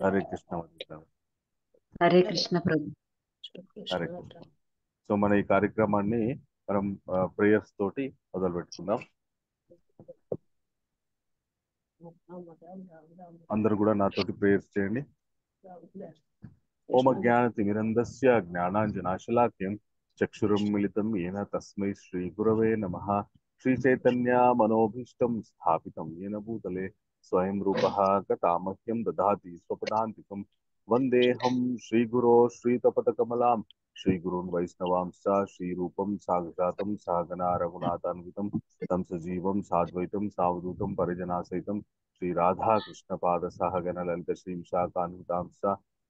హరే కృష్ణ వదిన. హరే కృష్ణ ప్రభు. హరే కృష్ణ. సో మన ఈ కార్యక్రమాన్ని మనం ప్రేయర్స్ తోటి మొదలు పెట్టుకుందాం. అందరూ కూడా నాతోటి ప్రేయర్స్ చేయండి. ఓం అజ్ఞానతిమిరంధస్య జ్ఞానాంజనాశలాఖ్యం చక్షురున్మిళితం येन తస్మై శ్రీ గురవే నమః. శ్రీ చైతన్య మనోభీష్టం స్థాపితం येन భూతలే స్వయం రూపః గతామహ్యం దదాతి స్వపదాంతికం. వందేహం శ్రీగురో శ్రీతపతకమలాం శ్రీగురున్ వైష్ణవాంశ్చ శ్రీరూపం సాగ్రజాతం సహగణా రఘునాథాన్వితం తం సజీవం సాద్వైతం సావధూతం పరిజనాసహితం శ్రీ రాధా కృష్ణ పాద సహగణ లలిత శ్రీంశాకాన్వితాంశ్చ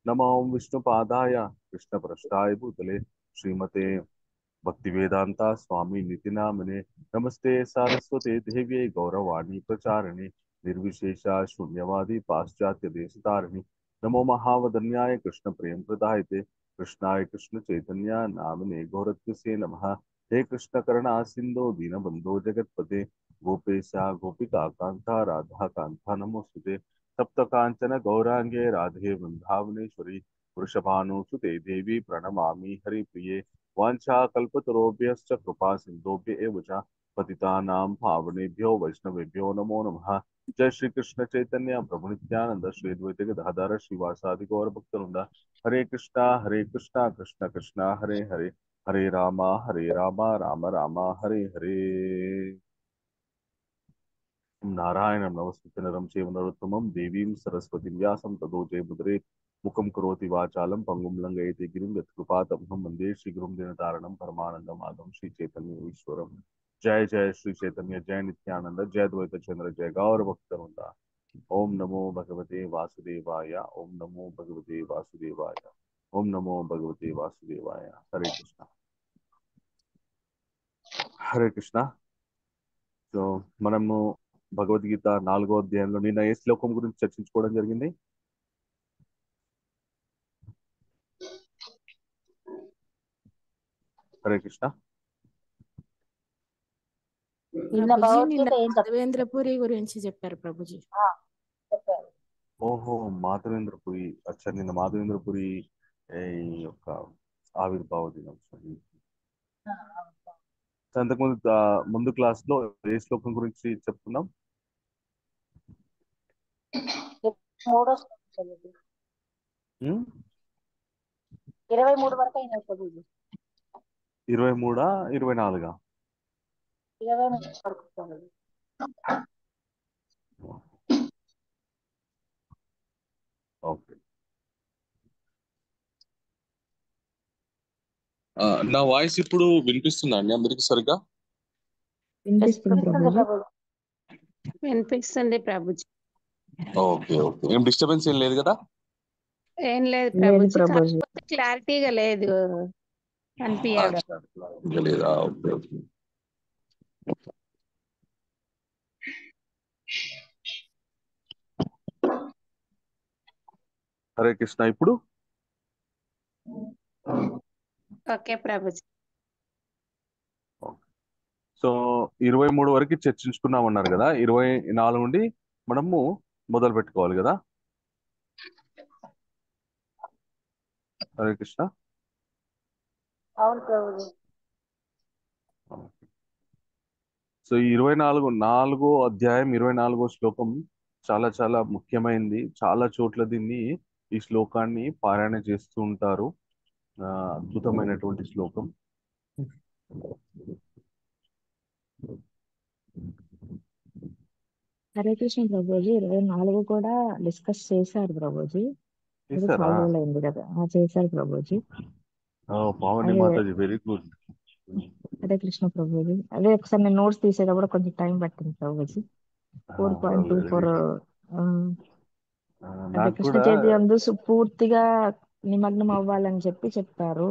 నమో విష్ణుపాదాయ కృష్ణప్రస్థాయ భూతలే శ్రీమతే భక్తివేదాంత స్వామి నితి నామినే. నమస్తే సారస్వతే దేవ్యై గౌరవాణి ప్రచారిణి నిర్విశేష శూన్యవాది పాశ్చాత్య దేశతారిణి. నమో మహావదన్యాయ కృష్ణ ప్రేమ ప్రదాయతే కృష్ణాయ కృష్ణ చైతన్య నామినే గౌరత్వసే నమః. హే కృష్ణ కరుణా సింధో దీనబంధో జగత్పతే గోపేశ గోపికా కాంత రాధా కాంత నమోస్తుతే. సప్త కాంచన గౌరాంగే రాధే వృందావనేశ్వరి వృషభానుసుతే దేవి ప్రణమామి హరిప్రిये. వాంఛాకల్పతరుభ్యశ్చ కృపా సింధుభ్య एव च पतितानां पावनेभ्यो वैष्णवेभ्यो नमो नमः. जय श्री कृष्ण चैतन्य प्रभु नित्यानंद श्री अद्वैत गदाधर श्रीवासादि गौर भक्तवृंद. हरे कृष्णा कृष्ण कृष्ण हरे हरे हरे राम राम राम हरे हरे. नारायणं नमस्कृत्य नरं चैव नरोत्तमं देवीं सरस्वतीं व्यासं ततो जयमुद्रे मुखं करोति वाचालं पंगुं लंघयति गिरिं यत्कृपातमहं वन्दे श्रीगुरुं दीनतारिणं परमानन्दमाधवं श्री चैतन्य ईश्वरं. जय जय श्री चैतन्य जय नित्यानंद जय द्वैत चंद्र जय गौर भक्तवृंद. ओम नमो भगवते वासुदेवाय ओम नमो भगवते वासुदेवाय ओम नमो भगवते वासुदेवाय. हरे कृष्ण హరే కృష్ణ. సో మనము భగవద్గీత 4వ అధ్యాయంలో నిన్న ఏ శ్లోకం గురించి చర్చించుకోవడం జరిగింది? హరే కృష్ణ. నిన్న ప్రభుజీ నిన్న భగవద్గీత ఏం చెప్పారు? మాధవేంద్రపురి గురించి చెప్పారు ప్రభుజీ. చెప్పారు. ఓహో మాధవేంద్రపురి. అచ్చా నిన్న మాధవేంద్రపురి ఈ యొక్క ఆవిర్భావ దినోత్సవం. అంతకుముందు ముందు క్లాస్ లో ఏ శ్లోకం గురించి చెప్తున్నాం? 3వ శ్లోకం చదివింది. 23 వరకు అయినా చదివింది. 23 24 23 వరకు చదివింది. ఓకే. నా వాయిస్ ఇప్పుడు వినిపిస్తుందా అండి అందరికి సరిగా? వినిపిస్తుంది ప్రభుజీ. వినిపిస్తుంది ప్రభుజీ. Okay okay. ఏం డిస్టర్బెన్స్ ఏం లేదు కదా? ఏం లేదు లేదు ప్రభుజీ, ప్రభుజీ. కాకపోతే క్లారిటీగా లేదు అనిపించడం. అచ్చా, ఇంకా లేదా? Okay okay. హరే కృష్ణ. ఇప్పుడు ఓకే ప్రభుజీ. సో 23 వరకు చర్చించుకున్నాం అన్నారు కదా, 24 నుండి మనము మొదలు పెట్టుకోవాలి కదా. హరే కృష్ణ. అవును ప్రభుజీ. సో ఈ 24వ అధ్యాయం 24వ శ్లోకం చాలా చాలా ముఖ్యమైనది. చాలా చోట్ల దీన్ని ఈ శ్లోకాన్ని పారాయణ చేస్తూ ఉంటారు. అద్భుతమైనటువంటి శ్లోకం. హరే కృష్ణ ప్రభుజీ. 24 కూడా డిస్కస్ చేశారు ప్రభుజీ. అది చేశారా? చాలా రోజులు అయింది కదా. చేశారు ప్రభుజీ. పావని అదే మాతాజీ వెరీ గుడ్. హరే కృష్ణ ప్రభుజీ. అదే ఒకసారి నేను నోట్స్ తీసేటప్పుడు కొంచెం టైం పట్టింది ప్రభుజీ. 4.24 అంటే నాకు కృష్ణ కూడా చైతన్య యందు పూర్తిగా నిమగ్నం అవ్వాలని చెప్పారు.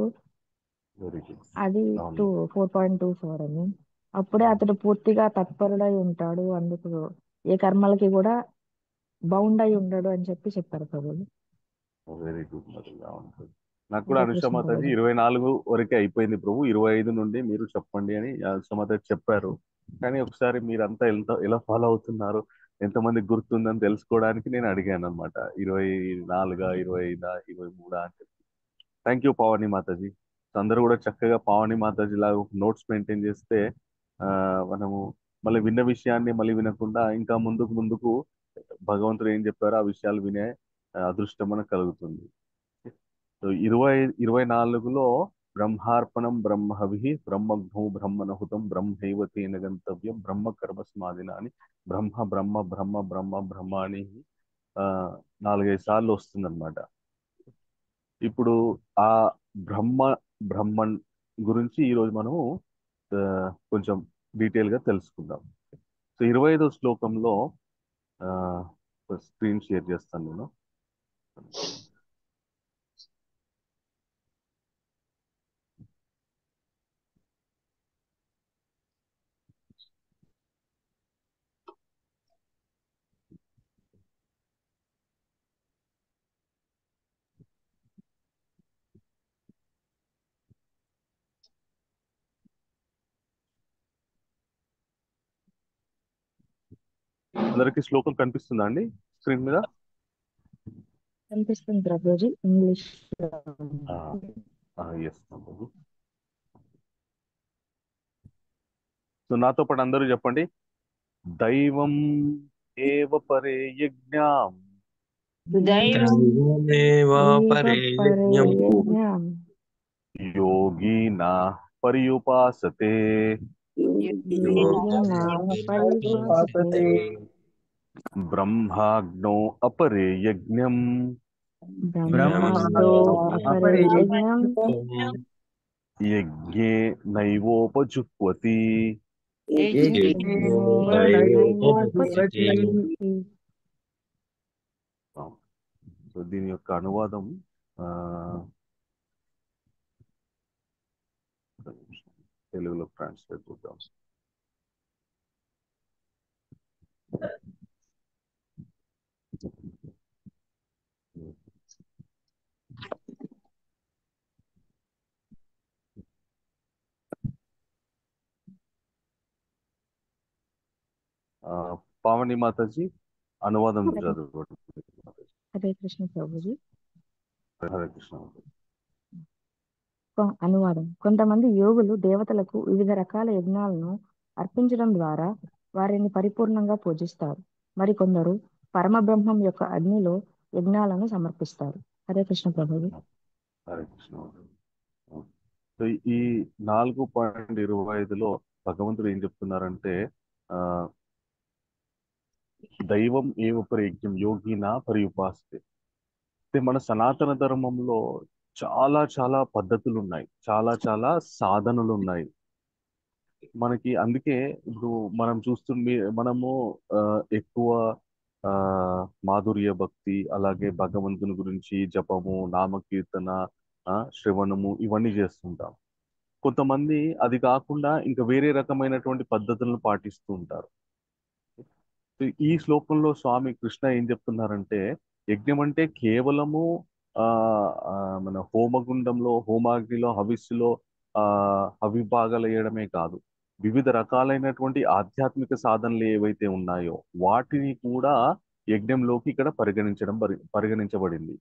Very good. అది అవును 4.24 అని. అప్పుడే అతడు పూర్తిగా తత్పరుడై ఉంటాడు, అందుకు ఏ కర్మలకి కూడా బౌండ్ అయి ఉండడు అని చెప్పారు ప్రభుజీ. వెరీ గుడ్ మరి. అవును. నాకు కూడా హరే అనుష కృష్ణ మాతాజీ ప్రభుజీ. 24 వరకే అయిపోయింది ప్రభు, 25 నుండి మీరు చెప్పండి అని అనుష మాతాజీ చెప్పారు. కానీ ఒకసారి మీరంతా ఎలా ఫాలో అవుతున్నారు ఎంతమంది గుర్తుందని తెలుసుకోవడానికి నేను అడిగాను అనమాట. 24, 25, 23 అని చెప్పి. Thank you Pavani Mataji. అందరూ కూడా చక్కగా పావని మాతాజీ లాగా నోట్స్ మెయింటైన్ చేస్తే ఆ, మనము మళ్ళీ విన్న విషయాన్ని మళ్ళీ వినకుండా ఇంకా ముందుకు ముందుకు భగవంతుడు ఏం చెప్పారో ఆ విషయాలు వినే అదృష్టం మనకు కలుగుతుంది. సో 24లో బ్రహ్మార్పణం బ్రహ్మహవి బ్రహ్మగ్నో బ్రహ్మణహుతం బ్రహ్మైవ తేన గంతవ్యం బ్రహ్మ కర్మ సమాధిన అని బ్రహ్మ బ్రహ్మ బ్రహ్మ బ్రహ్మ బ్రహ్మ అని ఆ 4-5 సార్లు వస్తుందన్నమాట. ఇప్పుడు ఆ బ్రహ్మ బ్రహ్మన్ గురించి ఈరోజు మనము ఆ, కొంచెం డీటెయిల్ గా తెలుసుకుందాం. సో 25వ శ్లోకంలో స్క్రీన్ షేర్ చేస్తాను నేను. అందరికి శ్లోకం కనిపిస్తుందా అండి స్క్రీన్ మీద? కనిపిస్తుంది ప్రభుజీ, ఇంగ్లీష్ ఎస్. సో నాతో పాటు అందరూ చెప్పండి. దైవం ఏవ పరే యజ్ఞాం దైవమేవ పరే యజ్ఞం యోగినా పర్యుపాసతే యోగినాపరిపాసతే బ్రహ్మాగ్నో అపరే యజ్ఞం బ్రహ్మాగ్నో అపరే యజ్ఞం యజ్ఞే నైవోపజుహ్వతి. యజ్ఞోపజుహ్వతి. సో దీని యొక్క అనువాదం తెలుగులో ట్రాన్స్లేట్ చేద్దాం. పావని మాతాజీ అనువాదం చదువుకోండి. హరే కృష్ణ ప్రభుజీ. హరే కృష్ణ. అనువాదం. కొంతమంది యోగులు దేవతలకు వివిధ రకాల యజ్ఞాలను అర్పించడం ద్వారా వారిని పరిపూర్ణంగా పూజిస్తారు. మరికొందరు పరమబ్రహ్మం యొక్క అగ్నిలో యజ్ఞాలను సమర్పిస్తారు. హరే కృష్ణ ప్రభుజీ. హరే కృష్ణ. సో ఈ 4.25లో భగవంతుడు ఏం చెప్తున్నారంటే ఆ దైవం ఏవ పరయజ్ఞం యోగినా పర్యుపాసతే. అంటే మన సనాతన ధర్మంలో చాలా చాలా పద్ధతులు ఉన్నాయి, చాలా చాలా సాధనలు ఉన్నాయి మనకి. అందుకే ఇప్పుడు మనం మనము ఎక్కువ ఆ మాధుర్య భక్తి, అలాగే భగవంతుని గురించి జపము, నామకీర్తన, శ్రవణము ఇవన్నీ చేస్తుంటాం. కొంతమంది అది కాకుండా ఇంకా వేరే రకమైనటువంటి పద్ధతులను పాటిస్తూ ఉంటారు. ఈ శ్లోకంలో స్వామి కృష్ణ ఏం చెప్తున్నారంటే యజ్ఞం అంటే కేవలము ఆ ఆ, మన హోమగుండంలో హోమాగ్నిలో హవిస్సులో ఆ అవిభాగాలు వేయడమే కాదు, వివిధ రకాలైనటువంటి ఆధ్యాత్మిక సాధనలు ఏవైతే ఉన్నాయో వాటిని కూడా యజ్ఞంలోకి ఇక్కడ పరిగణించబడింది.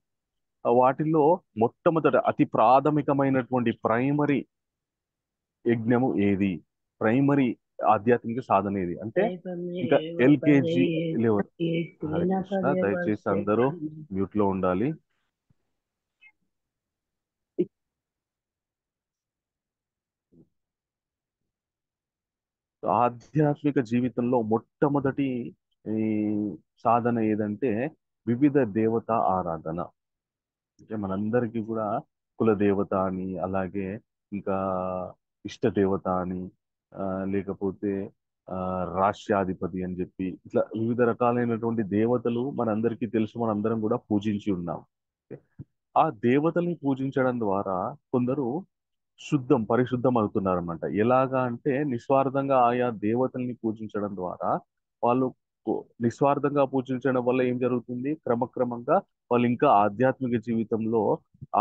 వాటిల్లో మొట్టమొదట అతి ప్రాథమికమైనటువంటి ప్రైమరీ యజ్ఞము ఏది, ప్రైమరీ ఆధ్యాత్మిక సాధన ఏది అంటే ఇంకా ఎల్కేజీ లెవెల్. హరే కృష్ణ. దయచేసి అందరూ మ్యూట్ లో ఉండాలి. ఆధ్యాత్మిక జీవితంలో మొట్టమొదటి ఈ సాధన ఏదంటే వివిధ దేవత ఆరాధన. అంటే మనందరికీ కూడా కుల దేవత అని, అలాగే ఇంకా ఇష్ట దేవత అని, లేకపోతే ఆ రాష్ట్రాధిపతి అని చెప్పి ఇట్లా వివిధ రకాలైనటువంటి దేవతలు మనందరికీ తెలుసు, మనందరం కూడా పూజించి ఉన్నాం. ఆ దేవతల్ని పూజించడం ద్వారా కొందరు పరిశుద్ధం అవుతున్నారు అనమాట. ఎలాగా అంటే నిస్వార్థంగా ఆయా దేవతల్ని పూజించడం ద్వారా వాళ్ళు నిస్వార్థంగా పూజించడం వల్ల ఏం జరుగుతుంది, క్రమక్రమంగా వాళ్ళు ఇంకా ఆధ్యాత్మిక జీవితంలో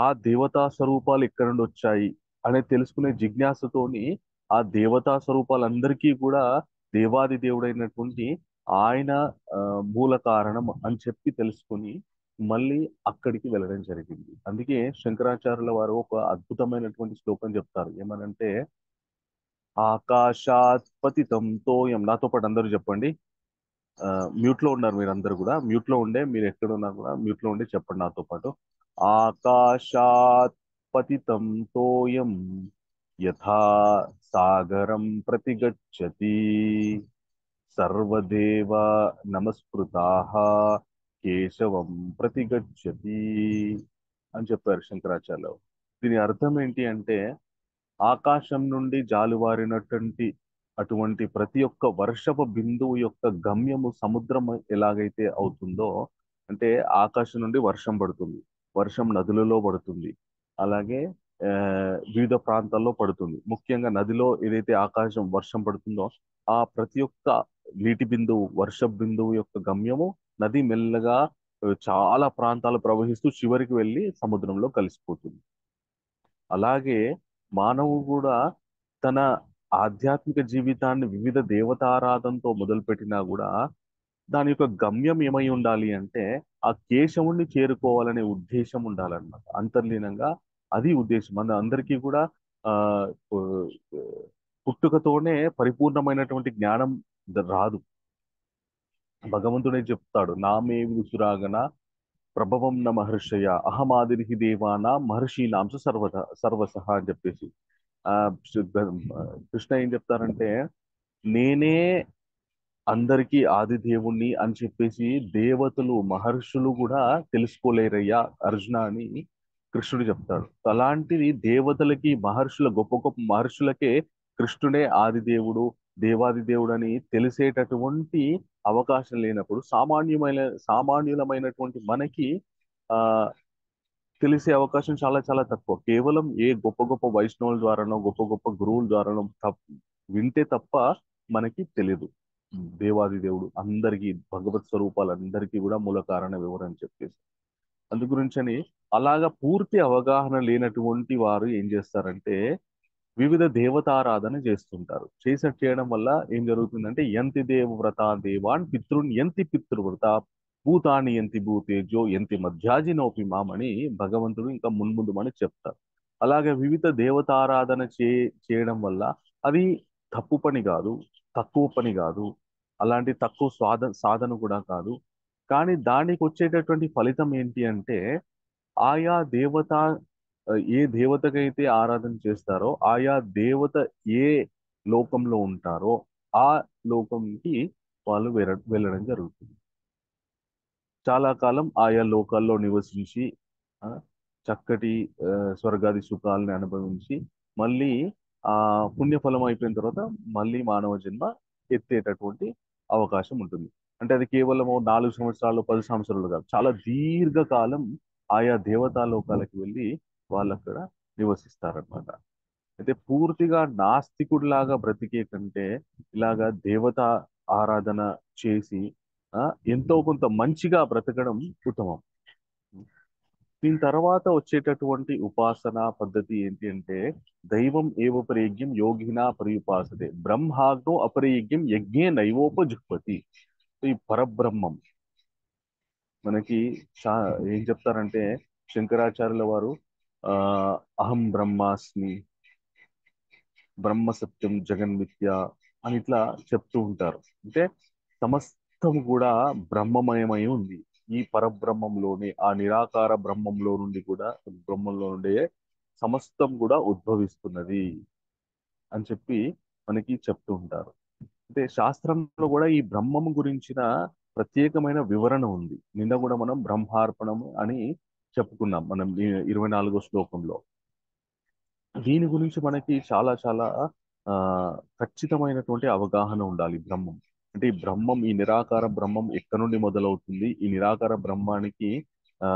ఆ దేవతా స్వరూపాలు ఎక్కడి నుండి వచ్చాయి అనేది తెలుసుకునే జిజ్ఞాసతోని ఆ దేవతా స్వరూపాలందరికీ కూడా దేవాది దేవుడైనటువంటి ఆయన మూల కారణం అని చెప్పి తెలుసుకొని మళ్ళీ అక్కడికి వెళ్ళడం జరిగింది. అందుకే శంకరాచార్యుల వారు ఒక అద్భుతమైనటువంటి శ్లోకం చెప్తారు. ఏమనంటే ఆకాశాత్ పతితం తోయం. నాతో పాటు అందరూ చెప్పండి. మ్యూట్ లో ఉన్నారు మీరు అందరు కూడా. మ్యూట్ లో ఉండే మీరు ఎక్కడ ఉన్నా కూడా మ్యూట్ లో ఉండి చెప్పండి నాతో పాటు. ఆకాశాత్ పతితం తోయం యథా సాగరం ప్రతిగచ్చతి సర్వదేవ నమస్కృతాః కేశవం ప్రతిగచ్చతి అని చెప్పారు శంకరాచార్యులు. దీని అర్థం ఏంటి అంటే ఆకాశం నుండి జాలువారినటువంటి అటువంటి ప్రతి ఒక్క వర్షపు బిందువు యొక్క గమ్యము సముద్రం ఎలాగైతే అవుతుందో, అంటే ఆకాశం నుండి వర్షం పడుతుంది, వర్షం నదులలో పడుతుంది, అలాగే వివిధ ప్రాంతాల్లో పడుతుంది. ముఖ్యంగా నదిలో ఏదైతే ఆకాశం వర్షం పడుతుందో ఆ ప్రతి ఒక్క నీటి బిందువు వర్ష బిందువు యొక్క గమ్యము నది మెల్లగా చాలా ప్రాంతాలు ప్రవహిస్తూ చివరికి వెళ్ళి సముద్రంలో కలిసిపోతుంది. అలాగే మానవుడు కూడా తన ఆధ్యాత్మిక జీవితాన్ని వివిధ దేవతారాధనతో మొదలుపెట్టినా కూడా దాని యొక్క గమ్యం ఏమై ఉండాలి అంటే ఆ కేశవుణ్ణి చేరుకోవాలనే ఉద్దేశం ఉండాలన్నమాట. అంతర్లీనంగా అది ఉద్దేశం. మన అందరికీ కూడా ఆ పుట్టుకతోనే పరిపూర్ణమైనటువంటి జ్ఞానం రాదు. భగవంతుడే చెప్తాడు, నామే విదుషురాగన ప్రభవం న మహర్షయ అహమాదిరిహి దేవానా మహర్షీనాంశ సర్వసహ అని చెప్పేసి ఆ కృష్ణ ఏం చెప్తారంటే నేనే అందరికీ ఆది దేవుణ్ణి అని చెప్పేసి దేవతలు మహర్షులు కూడా తెలుసుకోలేరయ్యా అర్జున అని కృష్ణుడు చెప్తాడు. అలాంటిది దేవతలకి గొప్ప గొప్ప మహర్షులకే కృష్ణుడే ఆది దేవుడు దేవాది దేవుడు అని తెలిసేటటువంటి అవకాశం లేనప్పుడు సామాన్యులమైనటువంటి మనకి ఆ తెలిసే అవకాశం చాలా చాలా తక్కువ. కేవలం ఏ గొప్ప గొప్ప వైష్ణవుల ద్వారానో గొప్ప గొప్ప గురువుల ద్వారానో వింటే తప్ప మనకి తెలియదు దేవాది దేవుడు అందరికీ భగవత్ స్వరూపాలందరికీ కూడా మూల కారణ వివరణ చెప్పేసి. అందు గురించని అలాగా పూర్తి అవగాహన లేనటువంటి వారు ఏం చేస్తారంటే వివిధ దేవతారాధన చేస్తుంటారు. చేయడం వల్ల ఏం జరుగుతుందంటే యంతి దేవవ్రత దేవాన్ పితృన్ యంతి పితృవ్రత భూతాని యంతి భూతేజో యంతి మధ్యాజినోపి మామని భగవంతుడు ఇంకా మున్ముందు అని చెప్తారు. అలాగే వివిధ దేవతారాధన చేయడం వల్ల అది తప్పు పని కాదు, తక్కువ పని కాదు, అలాంటి తక్కువ సాధన కూడా కాదు. కానీ దానికి వచ్చేటటువంటి ఫలితం ఏంటి అంటే ఆయా దేవత ఏ దేవతకైతే ఆరాధన చేస్తారో ఆయా దేవత ఏ లోకంలో ఉంటారో ఆ లోకంకి వాళ్ళు వెళ్ళడం జరుగుతుంది. చాలా కాలం ఆయా లోకాల్లో నివసించి చక్కటి స్వర్గాది సుఖాలని అనుభవించి మళ్ళీ ఆ పుణ్యఫలం అయిపోయిన తర్వాత మళ్ళీ మానవ జన్మ ఎత్తేటటువంటి అవకాశం ఉంటుంది. అంటే అది కేవలం 4 సంవత్సరాలు 10 సంవత్సరాలు కాదు, చాలా దీర్ఘకాలం ఆయా దేవతా లోకాలకు వెళ్ళి వాళ్ళు అక్కడ నివసిస్తారనమాట. అయితే పూర్తిగా నాస్తికుడిలాగా బ్రతికే కంటే ఇలాగా దేవత ఆరాధన చేసి ఎంతో కొంత మంచిగా బ్రతకడం ఉత్తమం. దీని తర్వాత వచ్చేటటువంటి ఉపాసన పద్ధతి ఏంటి అంటే దైవం ఏవపరేగ్యం యోగినా పరియుపాసతే బ్రహ్మాగ్నో అపరేగ్యం యజ్ఞే నైవోపజుహ్వతి. ఈ పరబ్రహ్మం మనకి ఏం చెప్తారంటే శంకరాచార్యుల వారు అహం బ్రహ్మాస్మి బ్రహ్మ సత్యం జగన్మిథ్య అని ఇట్లా చెప్తూ ఉంటారు. అంటే సమస్తం కూడా బ్రహ్మమయమై ఉంది. ఈ పరబ్రహ్మంలోనే ఆ నిరాకార బ్రహ్మంలో నుండి కూడా బ్రహ్మంలో నుండే సమస్తం కూడా ఉద్భవిస్తున్నది అని చెప్పి మనకి చెప్తూ ఉంటారు. అంటే శాస్త్రంలో కూడా ఈ బ్రహ్మం గురించిన ప్రత్యేకమైన వివరణ ఉంది. నిన్న కూడా మనం బ్రహ్మార్పణము అని చెప్పుకున్నాం మనం 24వ శ్లోకంలో. దీని గురించి మనకి చాలా చాలా ఖచ్చితమైనటువంటి అవగాహన ఉండాలి. బ్రహ్మం అంటే ఈ బ్రహ్మం, ఈ నిరాకార బ్రహ్మం ఎక్కడి నుండి మొదలవుతుంది, ఈ నిరాకార బ్రహ్మానికి ఆ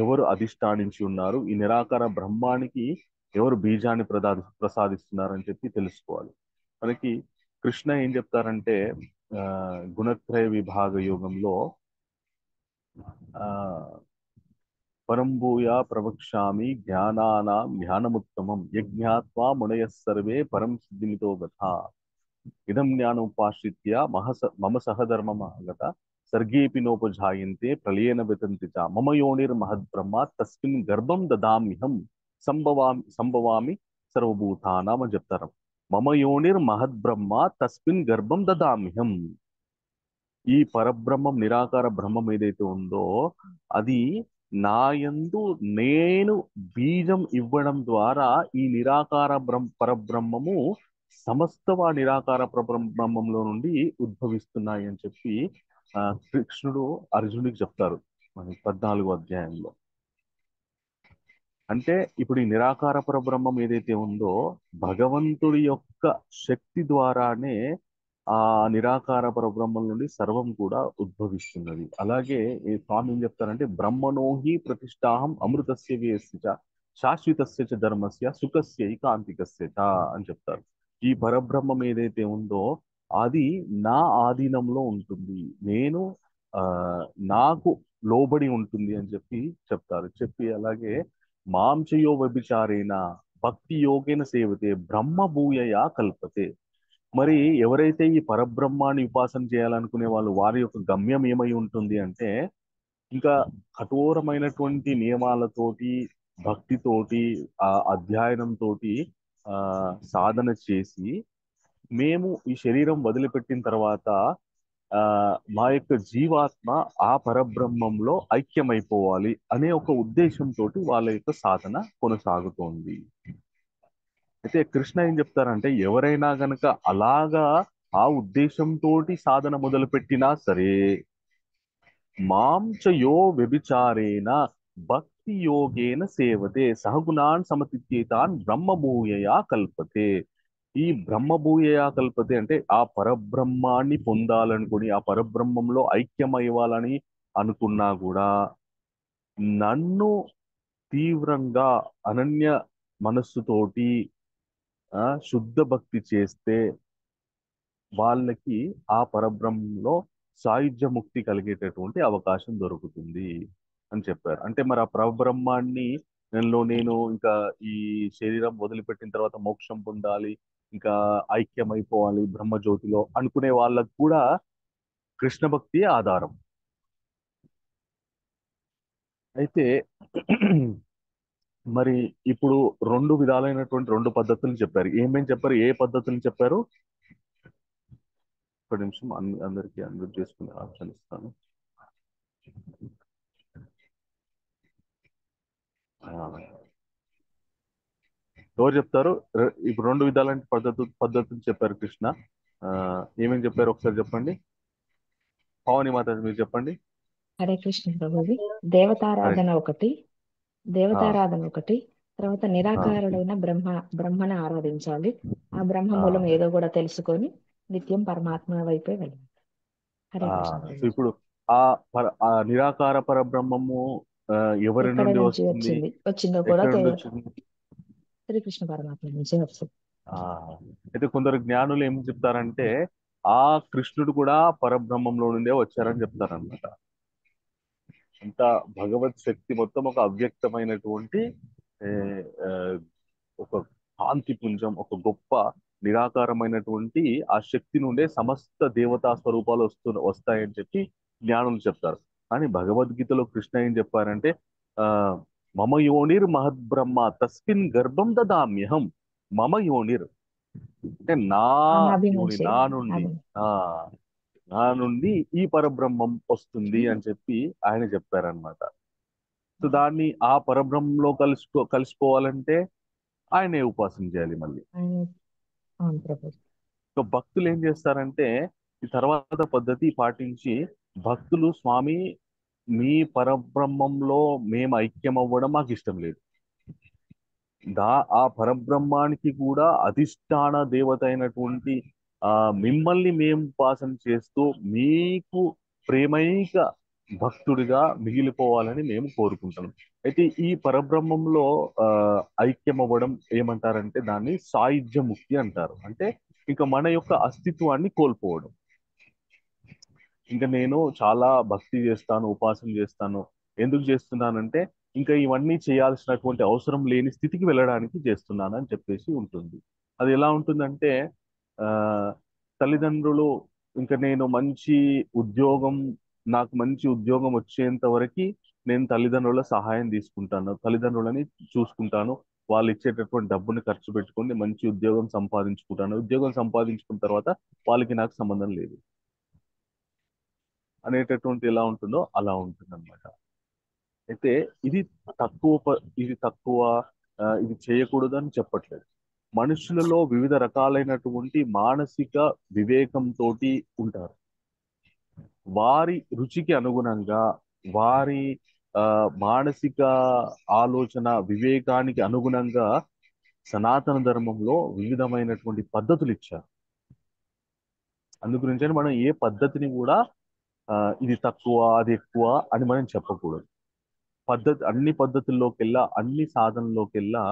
ఎవరు అధిష్టానించి ఉన్నారు, ఈ నిరాకార బ్రహ్మానికి ఎవరు బీజాన్ని ప్రసాదిస్తున్నారు అని చెప్పి తెలుసుకోవాలి. మనకి కృష్ణ ఏం చెప్తారంటే గుణత్రయ విభాగ యోగంలో పరంభూయ ప్రవక్ష్యామి జ్ఞానానాం జ్ఞానముత్తమం యజ్ఞాత్వా మునయ సర్వే పరం సిద్ధిమితో గథ. ఇదం జ్ఞానముపాశ్రిత్య మమ సహధర్మమాగత సర్గేపి నోపజాయంతే ప్రళయేన వితంతి చ మమ యోనిర్మహద్బ్రహ్మ తస్మిన్ గర్భం దదామ్యహం సంభవామి సర్వభూతానాం అని చెప్తారు. మమ యోనిర్మహద్బ్రహ్మ తస్మిన్ గర్భం దదామ్యహం. ఈ పరబ్రహ్మం నిరాకార బ్రహ్మం ఏదైతే ఉందో అది నాయందు నేను బీజం ఇవ్వడం ద్వారా ఈ నిరాకార పరబ్రహ్మము సమస్త నిరాకార పరబ్రహ్మంలో నుండి ఉద్భవిస్తున్నాయి అని చెప్పి కృష్ణుడు అర్జునుడికి చెప్తారు మన 14వ అధ్యాయంలో. అంటే ఇప్పుడు ఈ నిరాకార పరబ్రహ్మం ఏదైతే ఉందో భగవంతుడి యొక్క శక్తి ద్వారానే ఆ నిరాకార పరబ్రహ్మం నుండి సర్వం కూడా ఉద్భవిస్తున్నది. అలాగే ఈ స్వామి ఏం చెప్తారంటే బ్రహ్మణోహి ప్రతిష్టాహం అమృతస్య వేస్య శాశ్వతస్య చ ధర్మస్య సుఖస్య కాంతికస్య చ అని చెప్తారు. ఈ పరబ్రహ్మం ఏదైతే ఉందో అది నా ఆధీనంలో ఉంటుంది, నేను నాకు లోబడి ఉంటుంది అని చెప్పి చెప్తారు. చెప్పి అలాగే మాంసయో వ్యభిచారేణ భక్తి యోగేన సేవతే బ్రహ్మ భూయయా కల్పతే. మరి ఎవరైతే ఈ పరబ్రహ్మాన్ని ఉపాసన చేయాలనుకునే వాళ్ళు వారి యొక్క గమ్యం ఏమై ఉంటుంది అంటే ఇంకా కఠోరమైనటువంటి నియమాలతోటి భక్తితోటి అధ్యయనంతో సాధన చేసి మేము ఈ శరీరం వదిలిపెట్టిన తర్వాత మా యొక్క జీవాత్మ ఆ పరబ్రహ్మంలో ఐక్యమైపోవాలి అనే ఒక ఉద్దేశంతో వాళ్ళ యొక్క సాధన కొనసాగుతోంది. అయితే కృష్ణ ఏం చెప్తారంటే ఎవరైనా గనక అలాగా ఆ ఉద్దేశంతో సాధన మొదలు పెట్టినా సరే మాంచయో వ్యభిచారేణ భక్తి యోగేన సేవతే సహగుణాన్ సమతిత్యేతాన్ బ్రహ్మభూయయా కల్పతే. ఈ బ్రహ్మభూయయా కల్పతే అంటే ఆ పరబ్రహ్మాన్ని పొందాలనుకుని ఆ పరబ్రహ్మంలో ఐక్యమయ్యాలని అనుకున్నా కూడా నన్ను తీవ్రంగా అనన్య మనస్సుతోటి శుద్ధ భక్తి చేస్తే వాళ్ళకి ఆ పరబ్రహ్మంలో సాయుధ్య ముక్తి కలిగేటటువంటి అవకాశం దొరుకుతుంది అని చెప్పారు. అంటే మరి ఆ పరబ్రహ్మాన్ని నేను ఇంకా ఈ శరీరం వదిలిపెట్టిన తర్వాత మోక్షం పొందాలి, ఇంకా ఐక్యమైపోవాలి బ్రహ్మజ్యోతిలో అనుకునే వాళ్ళకు కూడా కృష్ణ భక్తి ఆధారం. అయితే మరి ఇప్పుడు రెండు విధాలైనటువంటి రెండు పద్ధతులు చెప్పారు. ఏమేం చెప్పారు? ఏ పద్ధతులు చెప్పారు? ఒక నిమిషం అందరికీ అన్మ్యూట్ చేసుకునే ఆప్షన్ ఇస్తాను. ఎవరు చెప్తారు? ఇప్పుడు రెండు విధాలైన పద్ధతులు చెప్పారు కృష్ణ. ఏమేం చెప్పారు ఒకసారి చెప్పండి. పవని మాత మీరు చెప్పండి. హరే కృష్ణ ప్రభుజీ. దేవతారాధన ఒకటి, తర్వాత నిరాకారుడైన బ్రహ్మను ఆరాధించాలి. ఆ బ్రహ్మ మూలం ఏదో కూడా తెలుసుకొని నిత్యం పరమాత్మ వైపే వెళ్ళాలి. హరే కృష్ణ ప్రభుజీ. ఇప్పుడు ఆ నిరాకార పరబ్రహ్మము ఎవరి ఎక్కడ నుండి నుంచి వస్తుంది? వచ్చిందో కూడా ఎక్కడి నుండి వచ్చింది? శ్రీకృష్ణ పరమాత్మ నుంచి వస్తుంది. అయితే కొందరు జ్ఞానులు ఏం చెప్తారంటే ఆ కృష్ణుడు కూడా పరబ్రహ్మంలో నుండే వచ్చారని చెప్తారనమాట. అంత భగవత్ శక్తి మొత్తం ఒక అవ్యక్తమైనటువంటి ఒక కాంతి పుంజం, ఒక గొప్ప నిరాకారమైనటువంటి ఆ శక్తి నుండే సమస్త దేవతా స్వరూపాలు వస్తాయని చెప్పి జ్ఞానులు చెప్తారు. కానీ భగవద్గీతలో కృష్ణ ఏం చెప్పారంటే మమ యోనిర్ మహద్బ్రహ్మ తస్మిన్ గర్భం దదామ్యహం. మమ యోనిర్ అంటే నా యోని, నా నుండి ఈ పరబ్రహ్మం వస్తుంది అని చెప్పి ఆయన చెప్పారనమాట. సో దాన్ని ఆ పరబ్రహ్మంలో కలిసిపోవాలంటే ఆయనే ఉపాసన చేయాలి. మళ్ళీ భక్తులు ఏం చేస్తారంటే ఈ తర్వాత పద్ధతి పాటించి భక్తులు స్వామి మీ పరబ్రహ్మంలో మేము ఐక్యం అవ్వడం మాకు ఇష్టం లేదు, ఆ పరబ్రహ్మానికి కూడా అధిష్టాన దేవత అయినటువంటి మిమ్మల్ని మేము ఉపాసన చేస్తూ మీకు ప్రేమైక భక్తుడిగా మిగిలిపోవాలని మేము కోరుకుంటాం. అయితే ఈ పరబ్రహ్మంలో ఐక్యం అవ్వడం ఏమంటారంటే దాన్ని సాయుధ్య ముక్తి అంటారు. అంటే ఇంకా మన యొక్క అస్తిత్వాన్ని కోల్పోవడం. ఇంకా నేను చాలా భక్తి చేస్తాను, ఉపాసన చేస్తాను, ఎందుకు చేస్తున్నానంటే ఇంకా ఇవన్నీ చేయాల్సినటువంటి అవసరం లేని స్థితికి వెళ్ళడానికి చేస్తున్నాను అని చెప్పేసి ఉంటుంది. అది ఎలా ఉంటుందంటే తల్లిదండ్రులు ఇంకా నేను నాకు మంచి ఉద్యోగం వచ్చేంత వరకు నేను తల్లిదండ్రుల సహాయం తీసుకుంటాను, తల్లిదండ్రులని చూసుకుంటాను, వాళ్ళు ఇచ్చేటటువంటి డబ్బుని ఖర్చు పెట్టుకొని మంచి ఉద్యోగం సంపాదించుకుంటాను, ఉద్యోగం సంపాదించుకున్న తర్వాత వాళ్ళకి నాకు సంబంధం లేదు అనేటటువంటి ఎలా ఉంటుందో అలా ఉంటుంది అనమాట. అయితే ఇది ఇది చేయకూడదు అని చెప్పట్లేదు. మనుషులలో వివిధ రకాలైనటువంటి మానసిక వివేకంతో ఉంటారు. వారి రుచికి అనుగుణంగా, వారి మానసిక ఆలోచన వివేకానికి అనుగుణంగా సనాతన ధర్మంలో వివిధమైనటువంటి పద్ధతులు ఇచ్చారు. అందుగురించి మనం ఏ పద్ధతిని కూడా ఇది తక్కువ అది ఎక్కువ అని మనం చెప్పకూడదు. అన్ని పద్ధతుల్లోకెల్లా, అన్ని సాధనలోకెల్లా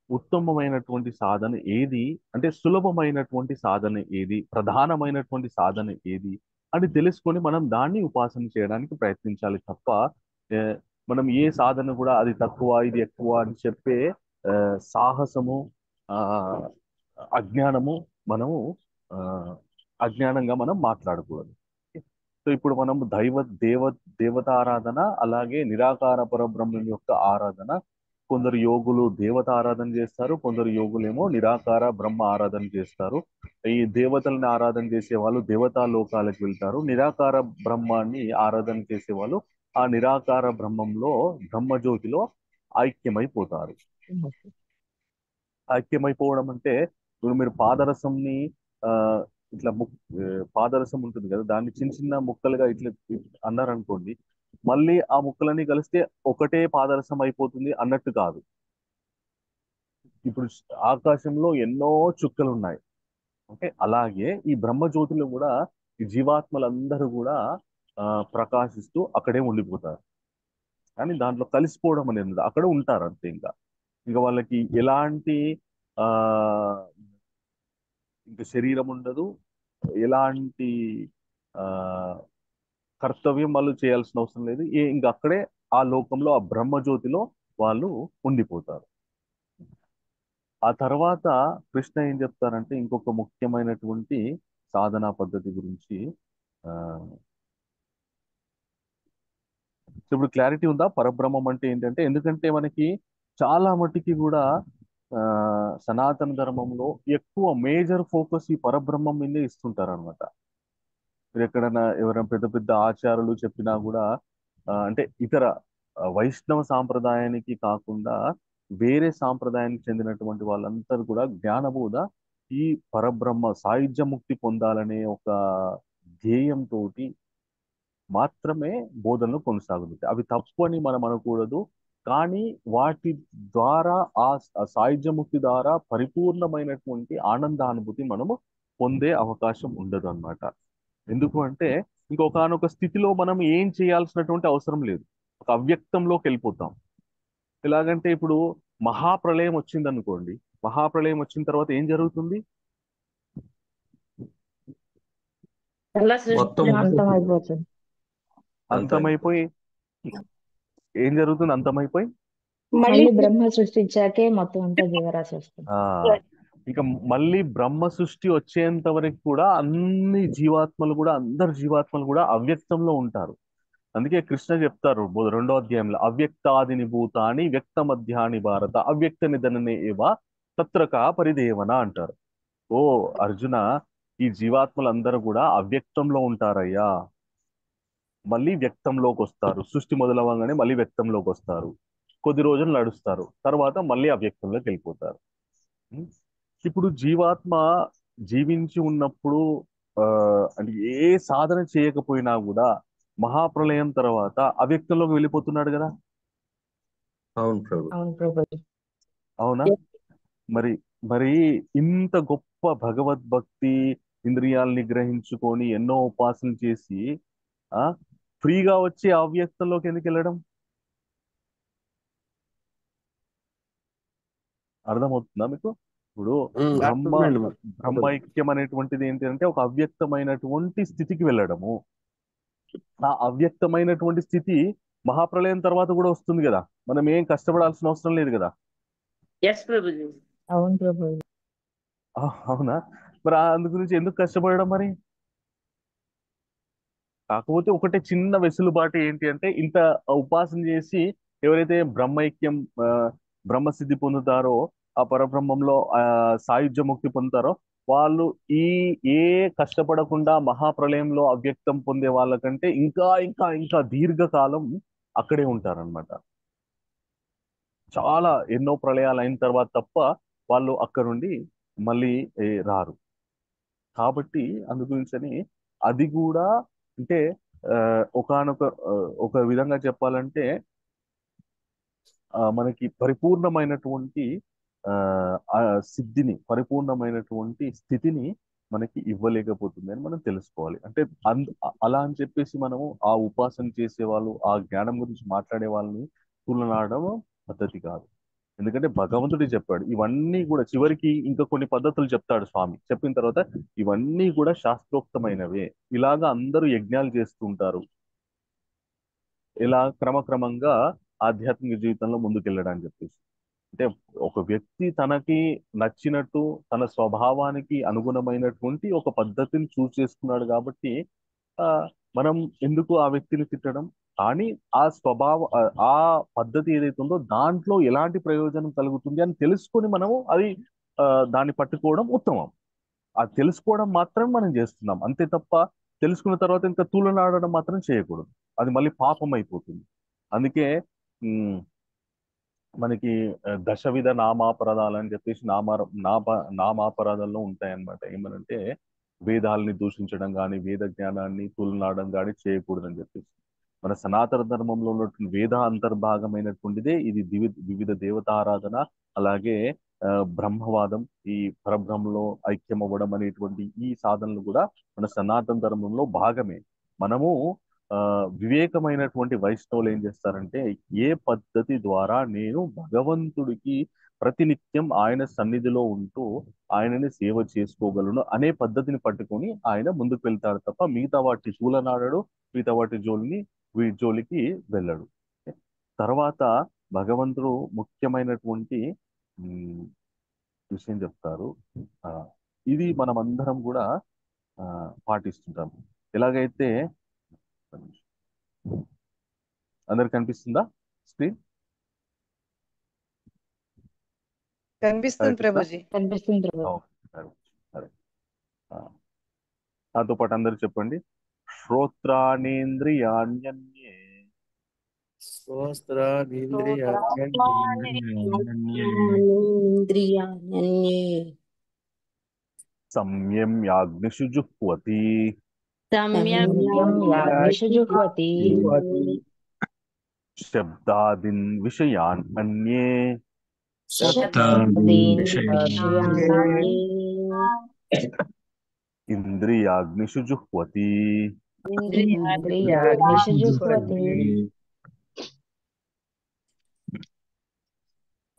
ఉత్తమమైనటువంటి సాధన ఏది అంటే సులభమైనటువంటి సాధన ఏది, ప్రధానమైనటువంటి సాధన ఏది అని తెలుసుకొని మనం దాన్ని ఉపాసన చేయడానికి ప్రయత్నించాలి తప్ప మనం ఏ సాధన కూడా అది తక్కువ ఇది ఎక్కువ అని చెప్పే సాహసము అజ్ఞానము అజ్ఞానంగా మనం మాట్లాడకూడదు. సో ఇప్పుడు మనం దేవతారాధన అలాగే నిరాకార పరబ్రహ్మం యొక్క ఆరాధన, కొందరు యోగులు దేవత ఆరాధన చేస్తారు, కొందరు యోగులేమో నిరాకార బ్రహ్మ ఆరాధన చేస్తారు. ఈ దేవతల్ని ఆరాధన చేసే వాళ్ళు దేవతా లోకాలకు వెళ్తారు, నిరాకార బ్రహ్మాన్ని ఆరాధన చేసే వాళ్ళు ఆ నిరాకార బ్రహ్మంలో బ్రహ్మజ్యోతిలో ఐక్యమైపోతారు. ఐక్యమైపోవడం అంటే ఇప్పుడు మీరు పాదరసంని ఇట్లా పాదరసం ఉంటుంది కదా, దాన్ని చిన్న చిన్న ముక్కలుగా ఇట్లా అన్నారనుకోండి, మళ్ళీ ఆ ముక్కలన్నీ కలిస్తే ఒకటే పాదరసం అయిపోతుంది అన్నట్టు కాదు. ఇప్పుడు ఆకాశంలో ఎన్నో చుక్కలు ఉన్నాయి, ఓకే, అలాగే ఈ బ్రహ్మజ్యోతిలో కూడా ఈ జీవాత్మలందరూ కూడా ప్రకాశిస్తూ అక్కడే ఉండిపోతారు. కానీ దాంట్లో కలిసిపోవడం అనేది అక్కడ ఉంటారు అంతే. ఇంకా వాళ్ళకి ఎలాంటి ఇంకా శరీరం ఉండదు, ఎలాంటి కర్తవ్యం వాళ్ళు చేయాల్సిన అవసరం లేదు. ఇంకా అక్కడే ఆ లోకంలో ఆ బ్రహ్మజ్యోతిలో వాళ్ళు ఉండిపోతారు. ఆ తర్వాత కృష్ణ ఏం చెప్తారంటే ఇంకొక ముఖ్యమైనటువంటి సాధనా పద్ధతి గురించి. ఇప్పుడు క్లారిటీ ఉందా పరబ్రహ్మం అంటే ఏంటంటే? ఎందుకంటే మనకి చాలా మట్టికి కూడా సనాతన ధర్మంలో ఎక్కువ మేజర్ ఫోకస్ ఈ పరబ్రహ్మం మీదే ఇస్తుంటారు అనమాట. మీరు ఎక్కడైనా ఎవరైనా పెద్ద పెద్ద ఆచారాలు చెప్పినా కూడా అంటే ఇతర వైష్ణవ సాంప్రదాయానికి కాకుండా వేరే సాంప్రదాయానికి చెందినటువంటి వాళ్ళందరూ కూడా జ్ఞానబోధ ఈ పరబ్రహ్మ సాయుధ్య ముక్తి పొందాలనే ఒక ధ్యేయంతో మాత్రమే బోధనలు కొనసాగుతాయి. అవి తప్పు అని మనం అనకూడదు, కానీ వాటి ద్వారా ఆ సాయుధ్య ముక్తి ద్వారా పరిపూర్ణమైనటువంటి ఆనందానుభూతి మనము పొందే అవకాశం ఉండదు అన్నమాట. ఎందుకు అంటే ఇంకొకనొక స్థితిలో మనం ఏం చేయాల్సినటువంటి అవసరం లేదు, ఒక అవ్యక్తంలోకి వెళ్ళిపోతాం. ఎలాగంటే ఇప్పుడు మహాప్రళయం వచ్చింది అనుకోండి, మహాప్రళయం వచ్చిన తర్వాత ఏం జరుగుతుంది? అంతమైపోయి ఏం జరుగుతుంది? అంతమైపోయి మళ్ళీ బ్రహ్మ సృష్టించాకే మొత్తం అంతా జీవరాశి వస్తుంది. ఇంకా మళ్ళీ బ్రహ్మ సృష్టి వచ్చేంత వరకు కూడా అందరు జీవాత్మలు కూడా అవ్యక్తంలో ఉంటారు. అందుకే కృష్ణ చెప్తారు 2వ అధ్యాయంలో, అవ్యక్తాదిని భూతాని వ్యక్త మధ్యాని భారత అవ్యక్త నిధననే ఏవ తత్రకా పరిదేవన అంటారు. ఓ అర్జున, ఈ జీవాత్మలందరూ కూడా అవ్యక్తంలో ఉంటారయ్యా, మళ్ళీ వ్యక్తంలోకి వస్తారు. సృష్టి మొదలవగానే మళ్ళీ వ్యక్తంలోకి వస్తారు, కొద్ది రోజులు నడుస్తారు, తర్వాత మళ్ళీ అవ్యక్తంలోకి వెళ్ళిపోతారు. ఇప్పుడు జీవాత్మ జీవించి ఉన్నప్పుడు అంటే ఏ సాధన చేయకపోయినా కూడా మహాప్రళయం తర్వాత అవ్యక్తంలోకి వెళ్ళిపోతున్నాడు కదా. అవును ప్రభు. అవునా? మరి ఇంత గొప్ప భగవద్భక్తి, ఇంద్రియాలు నిగ్రహించుకొని ఎన్నో ఉపాసనలు చేసి ఫ్రీగా వచ్చి అవ్యక్తంలోకి ఎందుకు వెళ్ళడం? అర్థమవుతుందా మీకు? ఇప్పుడు బ్రహ్మైక్యం అనేటువంటిది ఏంటంటే ఒక అవ్యక్తమైనటువంటి స్థితికి వెళ్ళడము. ఆ అవ్యక్తమైనటువంటి స్థితి మహాప్రళయం తర్వాత కూడా వస్తుంది కదా, మనం ఏం కష్టపడాల్సిన అవసరం లేదు కదా. అవును ప్రభు. అవునా? మరి అందు గురించి ఎందుకు కష్టపడడం మరి? కాకపోతే ఒకటే చిన్న వెసులుబాటు ఏంటి అంటే, ఇంత ఉపాసన చేసి ఎవరైతే బ్రహ్మైక్యం బ్రహ్మసిద్ధి పొందుతారో, ఆ పరబ్రహ్మంలో సాయుధ్య ముక్తి పొందుతారో, వాళ్ళు ఈ ఏ కష్టపడకుండా మహాప్రలయంలో అవ్యక్తం పొందే వాళ్ళకంటే ఇంకా ఇంకా ఇంకా దీర్ఘకాలం అక్కడే ఉంటారన్నమాట. చాలా ఎన్నో ప్రళయాలు అయిన తర్వాత తప్ప వాళ్ళు అక్కడ నుండి మళ్ళీ రారు. కాబట్టి అందు గురించని అది కూడా అంటే ఒకానొక ఒక విధంగా చెప్పాలంటే మనకి పరిపూర్ణమైనటువంటి ఆ సిద్ధిని, పరిపూర్ణమైనటువంటి స్థితిని మనకి ఇవ్వలేకపోతుంది అని మనం తెలుసుకోవాలి. అంటే అలా అని చెప్పేసి మనము ఆ ఉపాసన చేసే వాళ్ళు, ఆ జ్ఞానం గురించి మాట్లాడే వాళ్ళని తులనాడడం పద్ధతి కాదు. ఎందుకంటే భగవంతుడే చెప్పాడు ఇవన్నీ కూడా. చివరికి ఇంకా కొన్ని పద్ధతులు చెప్తాడు స్వామి. చెప్పిన తర్వాత ఇవన్నీ కూడా శాస్త్రోక్తమైనవే, ఇలాగా అందరూ యజ్ఞాలు చేస్తుంటారు, ఇలా క్రమక్రమంగా ఆధ్యాత్మిక జీవితంలో ముందుకెళ్ళడానికి చెప్పేసి. అంటే ఒక వ్యక్తి తనకి నచ్చినట్టు, తన స్వభావానికి అనుగుణమైనటువంటి ఒక పద్ధతిని చూస్ చేసుకున్నాడు కాబట్టి ఆ మనం ఎందుకు ఆ వ్యక్తిని తిట్టడం? కానీ ఆ ఆ పద్ధతి ఏదైతే ఉందో దాంట్లో ఎలాంటి ప్రయోజనం కలుగుతుంది అని తెలుసుకొని మనము అది దాన్ని పట్టుకోవడం ఉత్తమం. అది తెలుసుకోవడం మాత్రం మనం చేస్తున్నాం అంతే తప్ప, తెలుసుకున్న తర్వాత ఇంకా తూలనాడడం మాత్రం చేయకూడదు. అది మళ్ళీ పాపం అయిపోతుంది. అందుకే మనకి దశవిధ నామాపరాధాలు అని చెప్పేసి నామాపరాధాల్లో ఉంటాయన్నమాట. ఏమనంటే వేదాలని దూషించడం కానీ, వేద జ్ఞానాన్ని తులనాడడం కానీ చేయకూడదని చెప్పేసి. మన సనాతన ధర్మంలో ఉన్నటువంటి వేద అంతర్భాగమైనటువంటిదే ఇది. వివిధ దేవతారాధన, అలాగే బ్రహ్మవాదం, ఈ పరబ్రహ్మలో ఐక్యం అవ్వడం అనేటువంటి ఈ సాధనలు కూడా మన సనాతన ధర్మంలో భాగమే. మనము వివేకమైనటువంటి వైష్ణవులు ఏం చేస్తారంటే, ఏ పద్ధతి ద్వారా నేను భగవంతుడికి ప్రతినిత్యం ఆయన సన్నిధిలో ఉంటూ ఆయనని సేవ చేసుకోగలను అనే పద్ధతిని పట్టుకొని ఆయన ముందుకు వెళ్తాడు తప్ప మిగతా వాటి చూలనాడడు, మిగతా వాటి జోలికి వెళ్ళడు. తర్వాత భగవంతుడు ముఖ్యమైనటువంటి విషయం చెప్తారు. ఇది మనం అందరం కూడా పాటిస్తుంటాం. ఎలాగైతే అందరికి కనిపిస్తుందా స్క్రీన్? కనిపిస్తుంది ప్రభుజీ. కనిపిస్తుంది. నాతో పాటు అందరు చెప్పండి. శ్రోత్రాణేంద్రియాణ్యన్యే సంయమ్యాగ్నిషు జుహ్వతి శబ్దాదిన్ విషయాన్ అన్యే ఇంద్రియాగ్నిషు జుహ్వతి.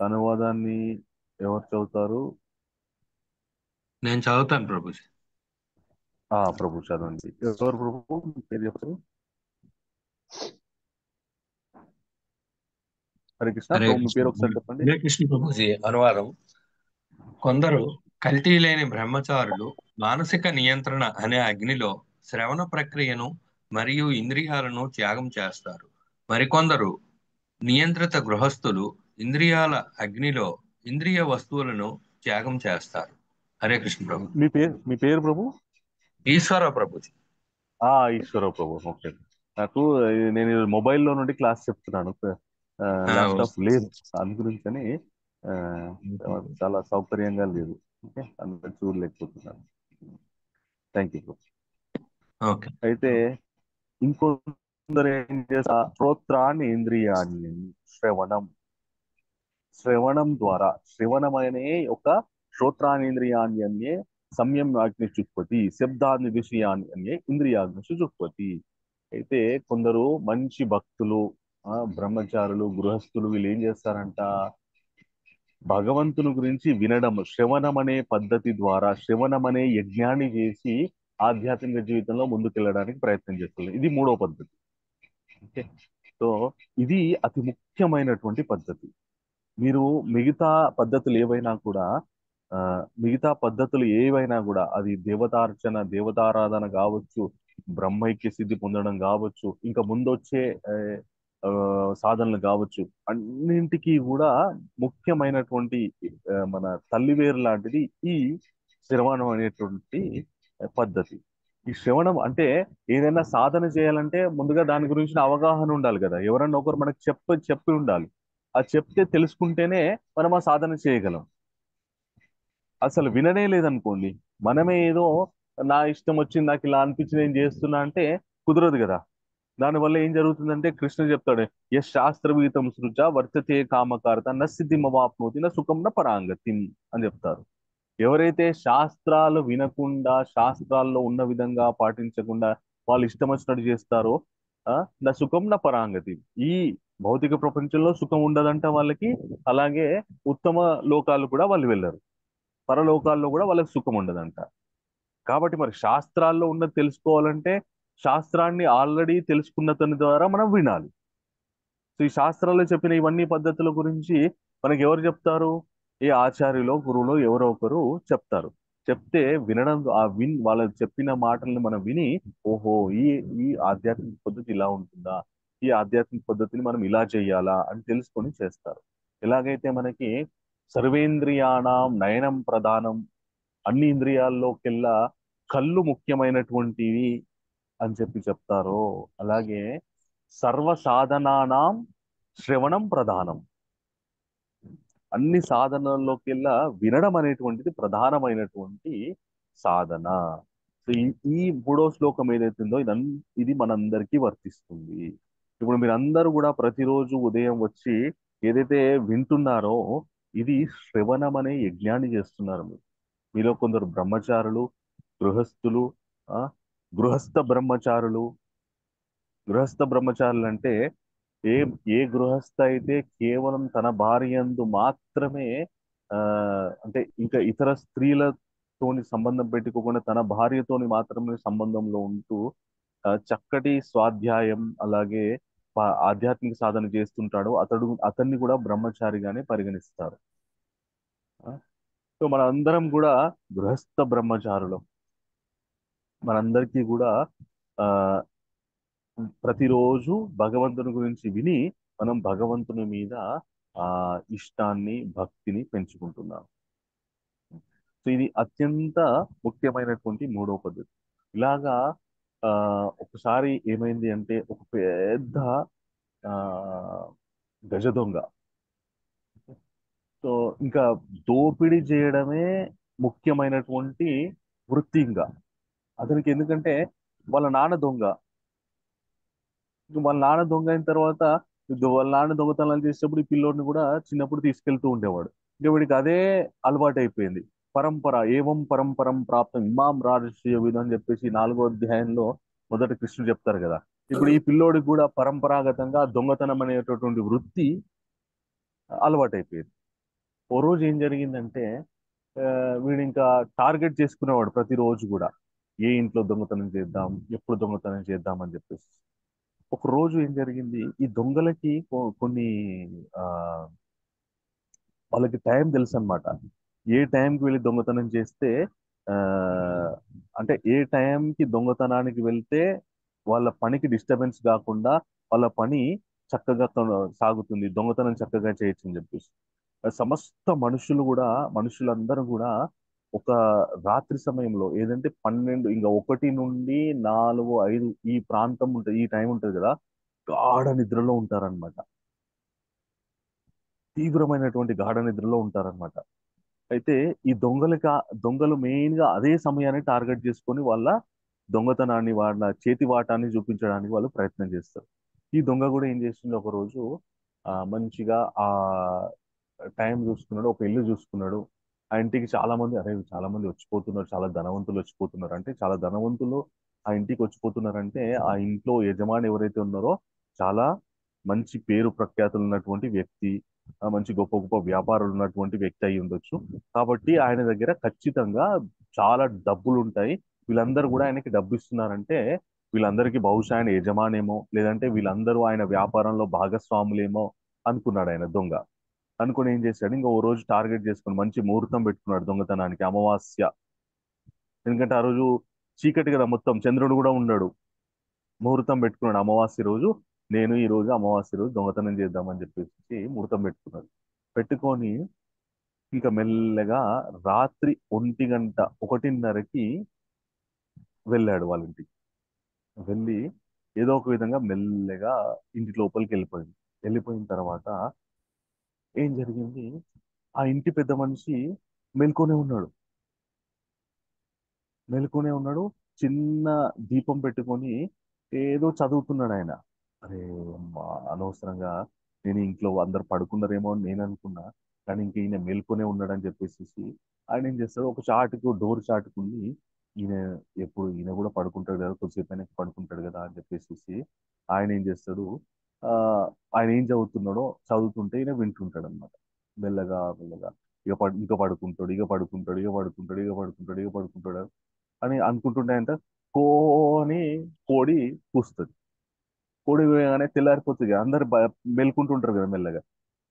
అనువాదాన్ని ఎవరు చదువుతారు? నేను చదువుతాను ప్రభుజీ. ప్రభు చదవండి. ఎవరు ప్రభు పేరు చెప్తారు? హరే కృష్ణ. మీ పేరు ఒకసారి చెప్పండి. హరే కృష్ణ ప్రభుజీ. అనువాదం: కొందరు కల్తీ లేని బ్రహ్మచారులు మానసిక నియంత్రణ అనే అగ్నిలో శ్రవణ ప్రక్రియను మరియు ఇంద్రియాలను త్యాగం చేస్తారు. మరికొందరు నియంత్రిత గృహస్థులు ఇంద్రియాల అగ్నిలో ఇంద్రియ వస్తువులను త్యాగం చేస్తారు. హరే కృష్ణ ప్రభు. మీ పేరు ప్రభు? ఈశ్వర ప్రభుజీ. ఈశ్వర ప్రభు. ఓకే. నాకు నేను మొబైల్లో నుండి క్లాస్ చెప్తున్నాను, ల్యాప్టాప్ లేదు, అందు గురించి అని చాలా సౌకర్యంగా లేదు. ఓకే, అందరు చూడలేకపోతున్నాను. Thank you. అయితే ఇంకొందరు ఏం చేస్తా, శ్రోత్రాన్ని ఇంద్రియాన్ని శ్రవణం ద్వారా, శ్రవణమనే ఒక శ్రోత్రానేంద్రియాన్ని అన్యే సంయమ్యాగ్ని జుహ్వతి, శబ్దాన్ని విషయాన్ని అన్యే ఇంద్రియాగ్ని జుహ్వతి. అయితే కొందరు మంచి భక్తులు, బ్రహ్మచారులు, గృహస్థులు, వీళ్ళు ఏం చేస్తారంట, భగవంతుని గురించి వినడం, శ్రవణం అనే పద్ధతి ద్వారా, శ్రవణం అనే యజ్ఞాన్ని చేసి ఆధ్యాత్మిక జీవితంలో ముందుకెళ్ళడానికి ప్రయత్నం చేస్తుంది. ఇది మూడో పద్ధతి. ఓకే, సో ఇది అతి ముఖ్యమైనటువంటి పద్ధతి. మీరు మిగతా పద్ధతులు ఏవైనా కూడా ఆ మిగతా పద్ధతులు ఏవైనా కూడా అది దేవతార్చన దేవతారాధన కావచ్చు, బ్రహ్మైక్య సిద్ధి పొందడం కావచ్చు, ఇంకా ముందొచ్చే ఆ, ఆ, సాధనలు కావచ్చు, అన్నింటికీ కూడా ముఖ్యమైనటువంటి మన తల్లివేరు లాంటిది ఈ శ్రవణం అనేటువంటి పద్ధతి. ఈ శ్రవణం అంటే ఏదైనా సాధన చేయాలంటే ముందుగా దాని గురించిన అవగాహన ఉండాలి కదా. ఎవరన్నా ఒకరు మనకు చెప్పి ఉండాలి. అది చెప్తే తెలుసుకుంటేనే మనం ఆ సాధన చేయగలం. అసలు విననే లేదనుకోండి, మనమే ఏదో నా ఇష్టం వచ్చింది, నాకు ఇలా అనిపించింది నేను చేస్తున్నా అంటే కుదరదు కదా. దానివల్ల ఏం జరుగుతుందంటే కృష్ణ చెప్తాడు, యశ్ శాస్త్రవీతం సృజ వర్తతే కామకారత న సిద్ధిమవాప్నోతి న సుఖం న పరాంగతిం అని చెప్తారు. ఎవరైతే శాస్త్రాలు వినకుండా శాస్త్రాల్లో ఉన్న విధంగా పాటించకుండా వాళ్ళు ఇష్టం వచ్చినట్టు చేస్తారో నా సుఖం నా పరాంగతి, ఈ భౌతిక ప్రపంచంలో సుఖం ఉండదంట వాళ్ళకి. అలాగే ఉత్తమ లోకాలు కూడా వాళ్ళు వెళ్ళరు, పరలోకాల్లో కూడా వాళ్ళకి సుఖం ఉండదంట. కాబట్టి మరి శాస్త్రాల్లో ఉన్నది తెలుసుకోవాలంటే శాస్త్రాన్ని ఆల్రెడీ తెలుసుకున్న తన ద్వారా మనం వినాలి. సో ఈ శాస్త్రాల్లో చెప్పిన ఇవన్నీ పద్ధతుల గురించి మనకి ఎవరు చెప్తారు? ఏ ఆచార్యులో గురువులో ఎవరో ఒకరు చెప్తారు. చెప్తే వినడం, వాళ్ళ చెప్పిన మాటల్ని మనం విని, ఓహో ఈ ఈ ఆధ్యాత్మిక పద్ధతి ఇలా ఉంటుందా, ఈ ఆధ్యాత్మిక పద్ధతిని మనం ఇలా చేయాలా అని తెలుసుకొని చేస్తారు. ఎలాగైతే మనకి సర్వేంద్రియాణం నయనం ప్రధానం, అన్ని ఇంద్రియాల్లోకెల్లా కళ్ళు ముఖ్యమైనటువంటివి అని చెప్పి చెప్తారో, అలాగే సర్వ సాధనానాం శ్రవణం ప్రధానం, అన్ని సాధనల్లోకెల్లా వినడం అనేటువంటిది ప్రధానమైనటువంటి సాధన. సో ఈ మూడో శ్లోకం ఏదైతుందో ఇది మనందరికీ వర్తిస్తుంది. ఇప్పుడు మీరందరూ కూడా ప్రతిరోజు ఉదయం వచ్చి ఏదైతే వింటున్నారో ఇది శ్రవణం అనే యజ్ఞాన్ని చేస్తున్నారు మీరు. మీలో కొందరు బ్రహ్మచారులు, గృహస్థులు, ఆ గృహస్థ బ్రహ్మచారులు. గృహస్థ బ్రహ్మచారులు అంటే ఏ ఏ గృహస్థ అయితే కేవలం తన భార్యందు మాత్రమే ఆ అంటే ఇంకా ఇతర స్త్రీలతోని సంబంధం పెట్టుకోకుండా తన భార్యతోని మాత్రమే సంబంధంలో ఉంటూ చక్కటి స్వాధ్యాయం అలాగే ఆధ్యాత్మిక సాధన చేస్తుంటాడు, అతన్ని కూడా బ్రహ్మచారిగానే పరిగణిస్తారు. సో మన అందరం కూడా గృహస్థ బ్రహ్మచారులు. మనందరికీ కూడా ఆ ప్రతిరోజు భగవంతుని గురించి విని మనం భగవంతుని మీద ఇష్టాన్ని భక్తిని పెంచుకుంటున్నాం. సో ఇది అత్యంత ముఖ్యమైనటువంటి మూడో పద్ధతి. ఇలాగా ఒకసారి ఏమైంది అంటే ఒక పెద్ద ఆ గజ దొంగ, సో ఇంకా దోపిడీ చేయడమే ముఖ్యమైనటువంటి వృత్తి. ఇంకా అతనికి ఎందుకంటే వాళ్ళ నాన్న దొంగ, వాళ్ళ నాన్న దొంగ అయిన తర్వాత వాళ్ళ నాన్న దొంగతనాలు చేసేటప్పుడు ఈ పిల్లోడిని కూడా చిన్నప్పుడు తీసుకెళ్తూ ఉండేవాడు. ఇంకా వీడికి అదే అలవాటు అయిపోయింది. పరంపర ఏవం పరంపరం ప్రాప్తం ఇమాం రాజశ్రీయ విధం అని చెప్పేసి 4వ అధ్యాయంలో మొదట కృష్ణుడు చెప్తారు కదా. ఇప్పుడు ఈ పిల్లోడికి కూడా పరంపరాగతంగా దొంగతనం అనేటటువంటి వృత్తి అలవాటు అయిపోయింది. ఓ రోజు ఏం జరిగిందంటే వీడు ఇంకా టార్గెట్ చేసుకునేవాడు ప్రతిరోజు కూడా, ఏ ఇంట్లో దొంగతనం చేద్దాం, ఎప్పుడు దొంగతనం చేద్దాం అని చెప్పేసి. ఒక రోజు ఏం జరిగింది, ఈ దొంగలకి కొన్ని ఆ వాళ్ళకి టైం తెలుసు అనమాట. ఏ టైంకి వెళ్ళి దొంగతనం చేస్తే ఆ అంటే ఏ టైంకి దొంగతనానికి వెళ్తే వాళ్ళ పనికి డిస్టర్బెన్స్ కాకుండా వాళ్ళ పని చక్కగా సాగుతుంది, దొంగతనం చక్కగా చేయొచ్చు అని చెప్పేసి సమస్త మనుషులందరూ కూడా ఒక రాత్రి సమయంలో ఏదంటే 12 ఇంకా 1 నుండి 4, 5 ఈ ప్రాంతం ఉంటుంది, ఈ టైం ఉంటుంది కదా, గాఢ నిద్రలో ఉంటారనమాట. తీవ్రమైనటువంటి గాఢ నిద్రలో ఉంటారనమాట. అయితే ఈ దొంగలు మెయిన్ గా అదే సమయాన్ని టార్గెట్ చేసుకొని వాళ్ళ దొంగతనాన్ని, వాళ్ళ చేతి వాటాన్ని చూపించడానికి వాళ్ళు ప్రయత్నం చేస్తారు. ఈ దొంగ కూడా ఏం చేస్తుంది, ఒక రోజు మంచిగా ఆ టైం చూసుకున్నాడు, ఒక ఇల్లు చూసుకున్నాడు. ఆ ఇంటికి చాలా మంది వచ్చిపోతున్నారు, చాలా ధనవంతులు వచ్చిపోతున్నారు. అంటే చాలా ధనవంతులు ఆ ఇంటికి వచ్చిపోతున్నారంటే ఆ ఇంట్లో యజమాని ఎవరైతే ఉన్నారో చాలా మంచి పేరు ప్రఖ్యాతులు ఉన్నటువంటి వ్యక్తి, మంచి గొప్ప గొప్ప వ్యాపారులు ఉన్నటువంటి వ్యక్తి అయి ఉండొచ్చు. కాబట్టి ఆయన దగ్గర ఖచ్చితంగా చాలా డబ్బులు ఉంటాయి. వీళ్ళందరూ కూడా ఆయనకి డబ్బు ఇస్తున్నారంటే వీళ్ళందరికీ బహుశా ఆయన యజమానేమో, లేదంటే వీళ్ళందరూ ఆయన వ్యాపారంలో భాగస్వాములేమో అనుకున్నాడు ఆయన దొంగ. అనుకుని ఏం చేశాడు, ఇంకా ఓ రోజు టార్గెట్ చేసుకుని మంచి ముహూర్తం పెట్టుకున్నాడు దొంగతనానికి, అమావాస్య. ఎందుకంటే ఆ రోజు చీకటి కదా మొత్తం, చంద్రుడు కూడా ఉన్నాడు. ముహూర్తం పెట్టుకున్నాడు అమావాస్య రోజు. నేను ఈ రోజు అమావాస్య రోజు దొంగతనం చేద్దామని చెప్పేసి ముహూర్తం పెట్టుకున్నాడు. పెట్టుకొని ఇంకా మెల్లగా రాత్రి 1 గంట 1:30కి వెళ్ళాడు వాళ్ళ ఇంటికి. వెళ్ళి ఏదో ఒక విధంగా మెల్లగా ఇంటి లోపలికి వెళ్ళిపోయింది. వెళ్ళిపోయిన తర్వాత ఏం జరిగింది, ఆ ఇంటి పెద్ద మనిషి మెల్కొనే ఉన్నాడు. మెల్కొనే ఉన్నాడు. చిన్న దీపం పెట్టుకొని ఏదో చదువుతున్నాడు ఆయన. అరే అమ్మా, అనవసరంగా నేను ఇంట్లో అందరు పడుకున్నారేమో అని నేను అనుకున్నా, కానీ ఇంక ఈయన మేల్కొనే ఉన్నాడని చెప్పేసి ఆయన ఏం చేస్తాడు, ఒక చాటుకు డోర్ చాటుకుని ఈయన ఎప్పుడు ఈయన కూడా పడుకుంటాడు కదా, కొద్దిసేపు అయినా పడుకుంటాడు కదా అని చెప్పేసి ఆయన ఏం చేస్తాడు, ఆ ఆయన ఏం చదువుతున్నాడో చదువుతుంటే ఈయన వింటుంటాడు అనమాట. మెల్లగా మెల్లగా ఇక పడుకుంటాడు, ఇక పడుకుంటాడు, ఇక పడుకుంటాడు, ఇక పడుకుంటాడు, ఇక పడుకుంటాడు అని అనుకుంటుంటే అంట కో అని కోడి కూస్తుంది. కోడి వేయగానే తెల్లారిపోతుంది కదా, అందరు మెలుకుంటుంటారు కదా మెల్లగా.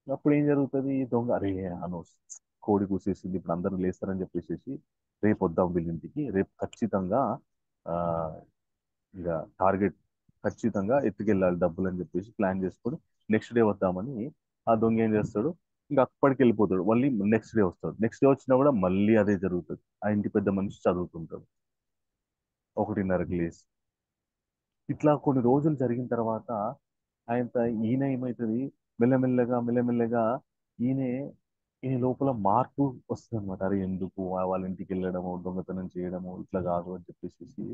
అప్పుడు ఏం జరుగుతుంది, ఈ దొంగ అరే అనోస్ కోడి కూసేసింది, ఇప్పుడు అందరూ లేస్తారని చెప్పేసి రేపు వద్దాం వీళ్ళింటికి, రేపు ఖచ్చితంగా ఆ ఇక టార్గెట్ ఖచ్చితంగా ఎత్తుకెళ్ళాలి డబ్బులు అని చెప్పేసి ప్లాన్ చేసుకొని నెక్స్ట్ డే వద్దామని ఆ దొంగ ఏం చేస్తాడు, ఇంకా అప్పటికి వెళ్ళిపోతాడు. మళ్ళీ నెక్స్ట్ డే వస్తాడు. నెక్స్ట్ డే వచ్చినా కూడా మళ్ళీ అదే జరుగుతుంది. ఆ ఇంటి పెద్ద మనిషి చదువుతుంటాడు 1:30కి లేసి. ఇట్లా కొన్ని రోజులు జరిగిన తర్వాత ఆయన ఈయన ఏమవుతుంది, మెల్లమెల్లగా మెల్లమెల్లగా ఈయన ఈయన లోపల మార్పు వస్తుంది అనమాట. అరే ఎందుకు వాళ్ళ ఇంటికి వెళ్ళడము, దొంగతనం చేయడము ఇట్లా కాదు అని చెప్పేసి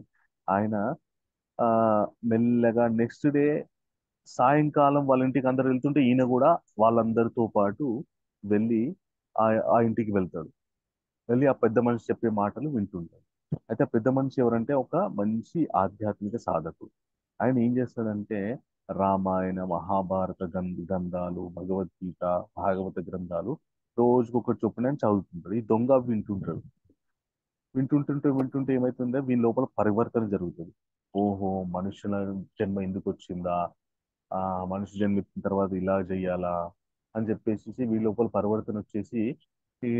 ఆయన ఆ మెల్లగా నెక్స్ట్ డే సాయంకాలం వాళ్ళ ఇంటికి అందరు వెళ్తుంటే ఈయన కూడా వాళ్ళందరితో పాటు వెళ్ళి ఆ ఆ ఇంటికి వెళ్తాడు. వెళ్ళి ఆ పెద్ద మనిషి చెప్పే మాటలు వింటుంటాడు. అయితే ఆ పెద్ద మనిషి ఎవరంటే ఒక మంచి ఆధ్యాత్మిక సాధకుడు. ఆయన ఏం చేస్తాడంటే రామాయణ మహాభారత గ్రంథాలు, భగవద్గీత, భాగవత గ్రంథాలు రోజుకొకటి చొప్పున ఆయన చదువుతుంటాడు. ఈ దొంగ వింటుంటాడు. వింటుంటే ఏమైతుందో వీని లోపల పరివర్తన జరుగుతుంది. ఓహో, మనుషుల జన్మ ఎందుకు వచ్చిందా, ఆ మనిషి జన్మెత్తిన తర్వాత ఇలా చెయ్యాలా అని చెప్పేసి వీళ్ళ లోపల పరివర్తన వచ్చేసి ఈ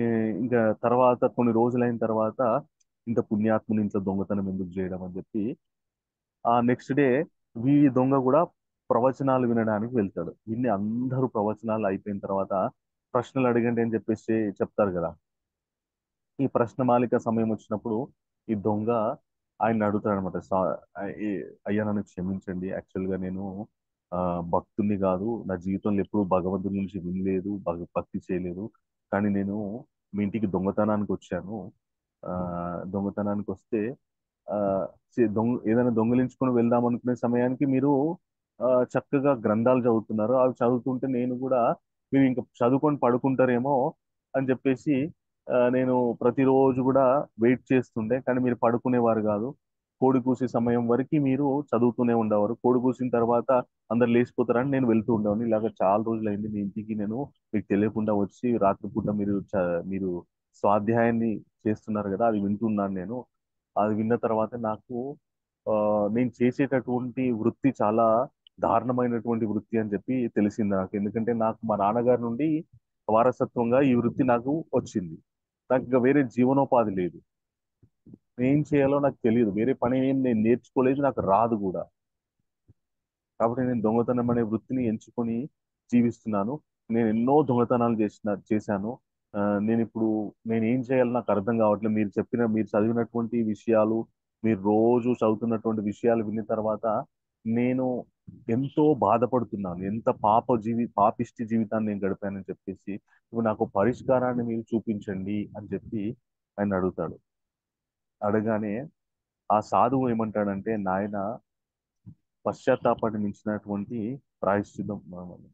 ఇంకా తర్వాత కొన్ని రోజులైన తర్వాత ఇంత పుణ్యాత్ముని ఇంట్లో దొంగతనం ఎందుకు చేయడం అని చెప్పి ఆ నెక్స్ట్ డే దొంగ కూడా ప్రవచనాలు వినడానికి వెళ్తాడు. ఇన్ని అందరూ ప్రవచనాలు అయిపోయిన తర్వాత ప్రశ్నలు అడగండి అని చెప్పేసి చెప్తారు కదా. ఈ ప్రశ్నమాలిక సమయం వచ్చినప్పుడు ఈ దొంగ ఆయన అడుగుతాడు అనమాట. అయ్యా నన్ను క్షమించండి, యాక్చువల్గా నేను ఆ భక్తుని కాదు, నా జీవితంలో ఎప్పుడూ భగవంతుని నుంచి వినలేదు, భక్తి చేయలేదు, కానీ నేను మీ ఇంటికి దొంగతనానికి వచ్చాను. ఆ దొంగతనానికి వస్తే ఆ ఏదైనా దొంగిలించుకొని వెళ్దాం అనుకునే సమయానికి మీరు చక్కగా గ్రంథాలు చదువుతున్నారు. అవి చదువుతుంటే నేను కూడా మీరు ఇంకా చదువుకొని పడుకుంటారేమో అని చెప్పేసి నేను ప్రతిరోజు కూడా వెయిట్ చేస్తుండే, కానీ మీరు పడుకునేవారు కాదు. కోడి కూసే సమయం వరకు మీరు చదువుతూనే ఉండేవారు. కోడి కూసిన తర్వాత అందరు లేచిపోతారని నేను వెళ్తూ ఉండేవాడిని. ఇలాగ చాలా రోజులైంది మీ ఇంటికి నేను మీకు తెలియకుండా వచ్చి రాత్రిపూట మీరు స్వాధ్యాయాన్ని చేస్తున్నారు కదా, అది వింటున్నాను నేను. అది విన్న తర్వాత నాకు ఆ, నేను చేసేటటువంటి వృత్తి చాలా దారుణమైనటువంటి వృత్తి అని చెప్పి తెలిసింది నాకు. ఎందుకంటే నాకు మా నాన్నగారి నుండి వారసత్వంగా ఈ వృత్తి నాకు వచ్చింది. నాకు ఇంకా వేరే జీవనోపాధి లేదు. ఏం చేయాలో నాకు తెలియదు, వేరే పని ఏం నేను నేర్చుకోలేదు, నాకు రాదు కూడా. కాబట్టి నేను దొంగతనం అనే వృత్తిని ఎంచుకొని జీవిస్తున్నాను. నేను ఎన్నో దొంగతనాలు చేశాను. ఆ, నేను ఇప్పుడు నేను ఏం చేయాలో నాకు అర్థం కావట్లేదు. మీరు చదివినటువంటి విషయాలు, మీరు రోజు చదువుతున్నటువంటి విషయాలు విన్న తర్వాత నేను ఎంతో బాధపడుతున్నాను. ఎంత పాపిష్టి జీవితాన్ని నేను గడిపానని చెప్పేసి ఇప్పుడు నాకు పరిష్కారాన్ని మీరు చూపించండి అని చెప్పి ఆయన అడుగుతాడు. అడగానే ఆ సాధువు ఏమంటాడంటే, నాయన పశ్చాత్తాపాన్ని మించినటువంటి ప్రాయశ్చిత్తం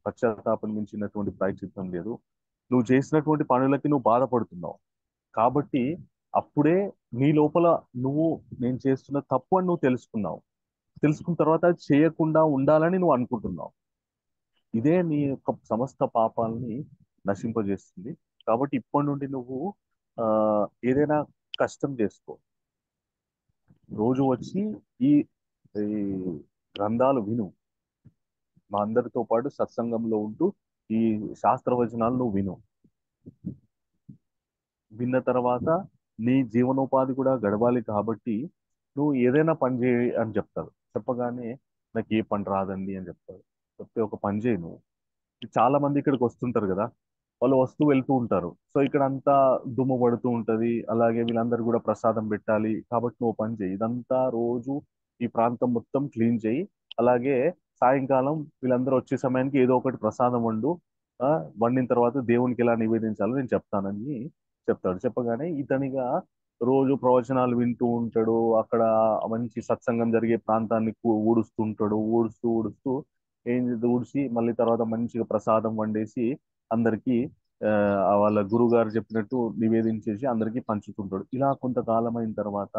పశ్చాత్తాపాన్ని మించినటువంటి ప్రాయశ్చిత్తం లేదు. నువ్వు చేసినటువంటి పనులకి నువ్వు బాధపడుతున్నావు కాబట్టి అప్పుడే నీ లోపల నువ్వు నేను చేస్తున్న తప్పు అని నువ్వు తెలుసుకున్నావు. తెలుసుకున్న తర్వాత అది చేయకుండా ఉండాలని నువ్వు అనుకుంటున్నావు. ఇదే నీ యొక్క సమస్త పాపాలని నశింపజేస్తుంది. కాబట్టి ఇప్పటి నుండి నువ్వు ఆ ఏదైనా కష్టం చేసుకో. రోజు వచ్చి ఈ ఈ గ్రంథాలు విను. మా అందరితో పాటు సత్సంగంలో ఉంటూ ఈ శాస్త్రవచనాలు నువ్వు విను. విన్న తర్వాత నీ జీవనోపాధి కూడా గడవాలి కాబట్టి నువ్వు ఏదైనా పని చేయి అని చెప్తారు. చెప్పగానే నాకు ఏ పని రాదండి అని చెప్తారు. చెప్తే ఒక పని చేయి నువ్వు. చాలా మంది ఇక్కడికి వస్తుంటారు కదా, వాళ్ళు వస్తూ వెళ్తూ ఉంటారు. సో ఇక్కడ అంతా దుమ్ము పడుతూ ఉంటది. అలాగే వీళ్ళందరూ కూడా ప్రసాదం పెట్టాలి కాబట్టి నువ్వు పని చేయి, ఇదంతా రోజు ఈ ప్రాంతం మొత్తం క్లీన్ చేయి. అలాగే సాయంకాలం వీళ్ళందరూ వచ్చే సమయానికి ఏదో ఒకటి ప్రసాదం వండు. ఆ, వండిన తర్వాత దేవునికి ఎలా నివేదించాలో నేను చెప్తానని చెప్తాడు. చెప్పగానే ఇతనిగా రోజు ప్రవచనాలు వింటూ ఉంటాడు. అక్కడ మంచి సత్సంగం జరిగే ప్రాంతాన్ని ఊడుస్తుంటాడు. ఊడుస్తూ ఊడుస్తూ ఏం ఊడ్చి మళ్ళీ తర్వాత మంచిగా ప్రసాదం వండేసి అందరికీ వాళ్ళ గురువు గారు చెప్పినట్టు నివేదించేసి అందరికీ పంచుతుంటాడు. ఇలా కొంతకాలం అయిన తర్వాత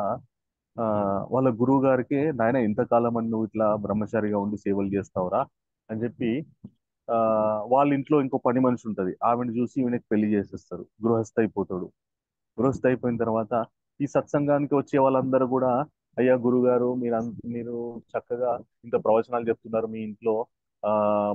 ఆ వాళ్ళ గురువు గారికి, నాయన ఇంతకాలం అని నువ్వు ఇట్లా బ్రహ్మచారిగా ఉండి సేవలు చేస్తావురా అని చెప్పి ఆ వాళ్ళ ఇంట్లో ఇంకో పని మనిషి ఉంటది, ఆవిడ చూసి ఈయనకి పెళ్లి చేసేస్తారు. గృహస్థ అయిపోతాడు. గృహస్థ అయిపోయిన తర్వాత ఈ సత్సంగానికి వచ్చే వాళ్ళందరూ కూడా, అయ్యా గురుగారు మీరు చక్కగా ఇంత ప్రవచనాలు చెప్తున్నారు మీ ఇంట్లో, ఆ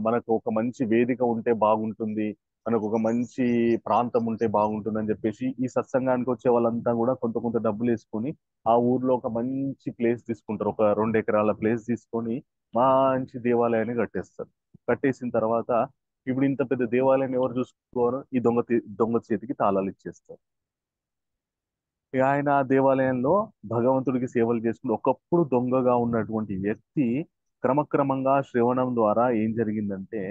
మనకు ఒక మంచి వేదిక ఉంటే బాగుంటుంది, మనకు ఒక మంచి ప్రాంతం ఉంటే బాగుంటుంది అని చెప్పేసి ఈ సత్సంగానికి వచ్చే వాళ్ళంతా కూడా కొంత కొంత డబ్బులు వేసుకొని ఆ ఊర్లో ఒక మంచి ప్లేస్ తీసుకుంటారు. ఒక 2 ఎకరాల ప్లేస్ తీసుకొని మంచి దేవాలయాన్ని కట్టేస్తారు. కట్టేసిన తర్వాత ఇప్పుడు ఇంత పెద్ద దేవాలయం ఎవరు చూసుకోరు, ఈ దొంగ చేతికి తాళాలు ఇచ్చేస్తారు. ఇక ఆయన ఆ దేవాలయంలో భగవంతుడికి సేవలు చేసుకుని ఒకప్పుడు దొంగగా ఉన్నటువంటి వ్యక్తి క్రమక్రమంగా శ్రవణం ద్వారా ఏం జరిగిందంటే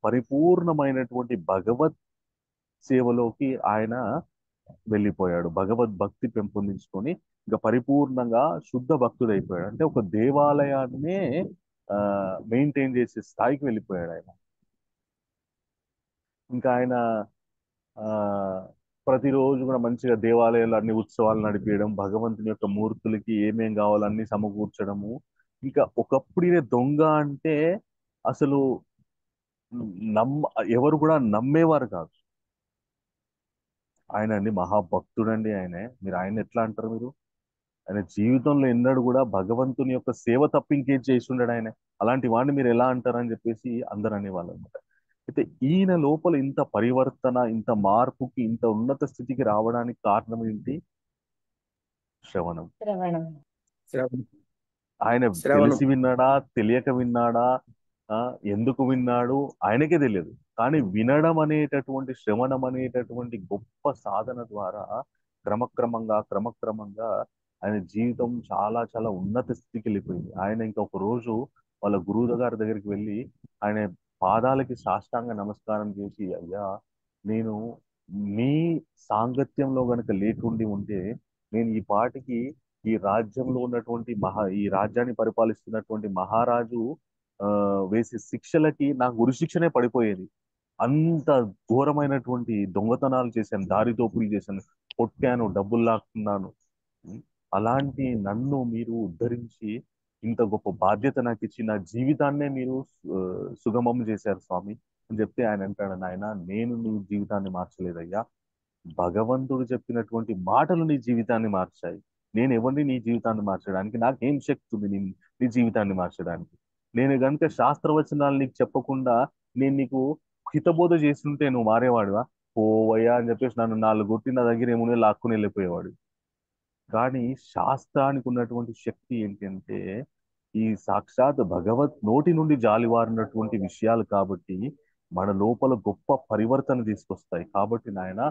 పరిపూర్ణమైనటువంటి భగవత్ సేవలోకి ఆయన వెళ్ళిపోయాడు. భగవద్ భక్తి పెంపొందించుకొని ఇంకా పరిపూర్ణంగా శుద్ధ భక్తుడైపోయాడు. అంటే ఒక దేవాలయాన్నే ఆ మెయింటైన్ చేసే స్థాయికి వెళ్ళిపోయాడు ఆయన. ఇంకా ఆయన ఆ ప్రతిరోజు కూడా మంచిగా దేవాలయాలు అన్ని ఉత్సవాలు నడిపించడం, భగవంతుని యొక్క మూర్తులకి ఏమేం కావాలో అన్ని సమకూర్చడము. ఇంకా ఒకప్పుడు ఈయన దొంగ అంటే అసలు నమ్మ ఎవరు కూడా నమ్మేవారు కాదు. ఆయన అండి మహాభక్తుడండి. మీరు ఆయన ఎట్లా అంటారు మీరు? ఆయన జీవితంలో ఎన్నడూ కూడా భగవంతుని యొక్క సేవ తప్ప ఇంకేం చేసి ఉండడు ఆయన. అలాంటి వాడిని మీరు ఎలా అంటారని చెప్పేసి అందరు అనేవాళ్ళు అనమాట. అయితే ఈయన లోపల ఇంత పరివర్తన, ఇంత మార్పుకి, ఇంత ఉన్నత స్థితికి రావడానికి కారణం ఏంటి? శ్రవణం. శ్రవణం. ఆయన శ్రవణం. తెలిసి విన్నాడా, తెలియక విన్నాడా, ఆ ఎందుకు విన్నాడు ఆయనకే తెలియదు. కానీ వినడం అనేటటువంటి, శ్రవణం అనేటటువంటి గొప్ప సాధన ద్వారా క్రమక్రమంగా ఆయన జీవితం చాలా చాలా ఉన్నత స్థితికి వెళ్ళిపోయింది. ఆయన ఇంకా ఒక రోజు వాళ్ళ గురువు గారి దగ్గరికి వెళ్ళి ఆయన పాదాలకి సాష్టాంగ నమస్కారం చేసి, అయ్యా నేను మీ సాంగత్యంలో గనక లేకుండి ఉంటే నేను ఈ పాటికి ఈ రాజ్యంలో ఉన్నటువంటి ఈ రాజ్యాన్ని పరిపాలిస్తున్నటువంటి మహారాజు ఆ వేసే శిక్షలకి నాకు ఉరి శిక్షనే పడిపోయేది. అంత ఘోరమైనటువంటి దొంగతనాలు చేశాను, దారి దోపిడీ చేశాను, కొట్టాను, డబ్బులు లాక్కున్నాను. అలాంటి నన్ను మీరు ఉద్ధరించి ఇంత గొప్ప బాధ్యత నాకు ఇచ్చి నా జీవితాన్నే మీరు సుగమం చేశారు స్వామి అని చెప్తే ఆయన అంటాడు, నాయన నేను నీ జీవితాన్ని మార్చలేదయ్యా, భగవంతుడు చెప్పినటువంటి మాటలు నీ జీవితాన్ని మార్చాయి. నేను ఎవరిని నీ జీవితాన్ని మార్చడానికి, నాకేం శక్తి ఉంది నీ జీవితాన్ని మార్చడానికి? నేను గనుక శాస్త్రవచనాలు నీకు చెప్పకుండా నేను నీకు హితబోధ చేస్తుంటే నువ్వు మారేవాడువా? పోవయ్యా అని చెప్పేసి నన్ను 4 కొట్టి నా దగ్గర ఏమునే లాక్కుని వెళ్ళిపోయేవాడు. కానీ శాస్త్రానికి ఉన్నటువంటి శక్తి ఏంటంటే ఈ సాక్షాత్ భగవత్ నోటి నుండి జాలివారినటువంటి విషయాలు కాబట్టి మన లోపల గొప్ప పరివర్తన తీసుకొస్తాయి. కాబట్టి నాయన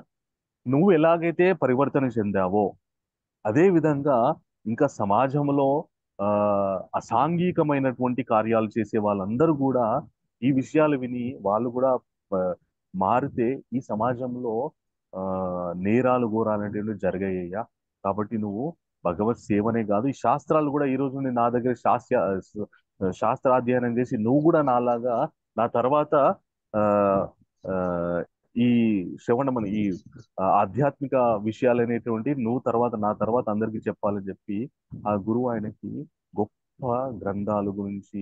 నువ్వు ఎలాగైతే పరివర్తన చెందావో అదే విధంగా ఇంకా సమాజంలో ఆ అసాంఘికమైనటువంటి కార్యాలు చేసే వాళ్ళందరూ కూడా ఈ విషయాలు విని వాళ్ళు కూడా ఆ, మారితే ఈ సమాజంలో ఆ నేరాలు ఘోరాలు అనేవి జరిగాయ్యా. కాబట్టి నువ్వు భగవత్ సేవనే కాదు, ఈ శాస్త్రాలు కూడా ఈ రోజు నా దగ్గర శాస్త్రాధ్యయనం చేసి నువ్వు కూడా నాలాగా నా తర్వాత ఆ ఆ ఈ శ్రవణమని ఈ ఆధ్యాత్మిక విషయాలు అనేటువంటి నువ్వు తర్వాత నా తర్వాత అందరికీ చెప్పాలని చెప్పి ఆ గురువు ఆయనకి గొప్ప గ్రంథాల గురించి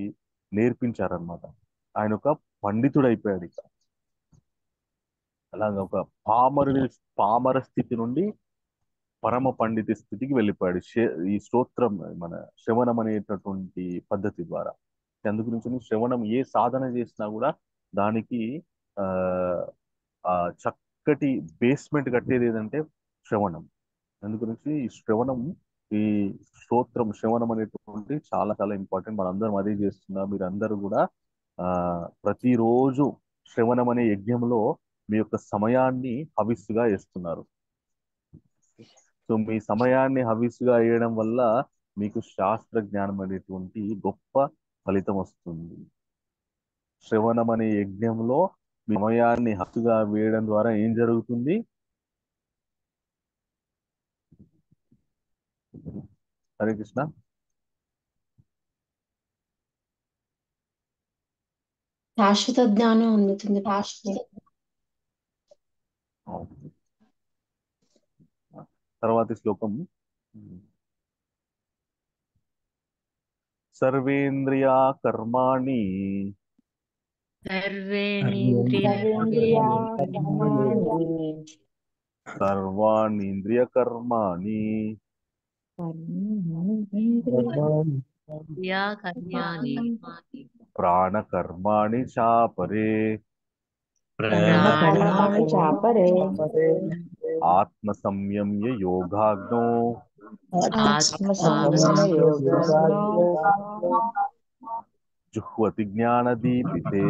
నేర్పించారనమాట. ఆయన ఒక పండితుడు అయిపోయాడు. ఇక అలాగా ఒక పామర స్థితి నుండి పరమ పండిత స్థితికి వెళ్ళిపోయాడు ఈ స్తోత్రం మన శ్రవణం అనేటటువంటి పద్ధతి ద్వారా. అందు గురించి శ్రవణం ఏ సాధన చేసినా కూడా దానికి ఆ ఆ చక్కటి బేస్మెంట్ కట్టేది ఏదంటే శ్రవణం. అందుగురించి ఈ శ్రవణం, ఈ శ్రవణం అనేటువంటి చాలా చాలా ఇంపార్టెంట్. మనందరం అదే చేస్తున్నాం. మీరందరూ కూడా ఆ ప్రతిరోజు శ్రవణం అనే యజ్ఞంలో మీ యొక్క సమయాన్ని హవిస్సుగా వేస్తున్నారు. సో మీ సమయాన్ని హవిస్సుగా వేయడం వల్ల మీకు శాస్త్ర జ్ఞానం అనేటువంటి గొప్ప ఫలితం వస్తుంది. శ్రవణం అనే యజ్ఞంలో మీ సమయాన్ని హక్కుగా వేయడం ద్వారా ఏం జరుగుతుంది? హరే కృష్ణ. శాశ్వత జ్ఞానం అందుతుంది ప్రభుజీ. తర్వాతి శ్లోకం. సర్వేంద్రియా కర్మాణి సర్వాణీంద్రియ కర్మాణి ప్రాణకర్మాణి చాపరే ఆత్మ సంయమ్య యోగాగ్నో జుహ్వతి జ్ఞానదీపితే.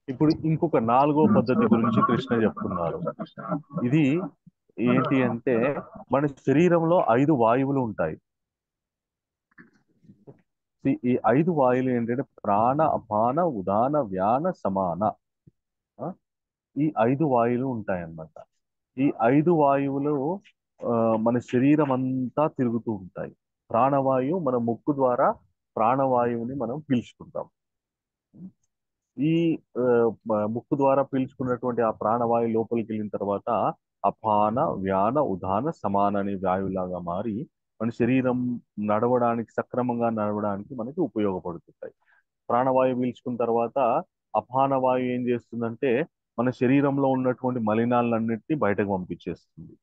ఇప్పుడు ఇంకొక 4వ పద్ధతి గురించి కృష్ణ చెప్తున్నారు. ఇది ఏంటి అంటే, మన శరీరంలో 5 వాయువులు ఉంటాయి. ఈ 5 వాయువులు ఏంటంటే ప్రాణ, అపాన, ఉదాన, వ్యాన, సమాన. ఈ 5 వాయువులు ఉంటాయన్నమాట. ఈ 5 వాయువులు మన శరీరం అంతా తిరుగుతూ ఉంటాయి. ప్రాణవాయువు మన ముక్కు ద్వారా ప్రాణవాయువుని మనం పీల్చుకుంటాం. ఈ ముక్కు ద్వారా పీల్చుకున్నటువంటి ఆ ప్రాణవాయువు లోపలికి వెళ్ళిన తర్వాత అపాన, వ్యాన, ఉదాన, సమాన అనే వాయువులాగా మారి మన శరీరం నడవడానికి, సక్రమంగా నడవడానికి మనకి ఉపయోగపడుతుంటాయి. ప్రాణవాయువు పీల్చుకున్న తర్వాత అపాన వాయువు ఏం చేస్తుందంటే మన శరీరంలో ఉన్నటువంటి మలినాలన్నింటినీ బయటకు పంపించేస్తుంది.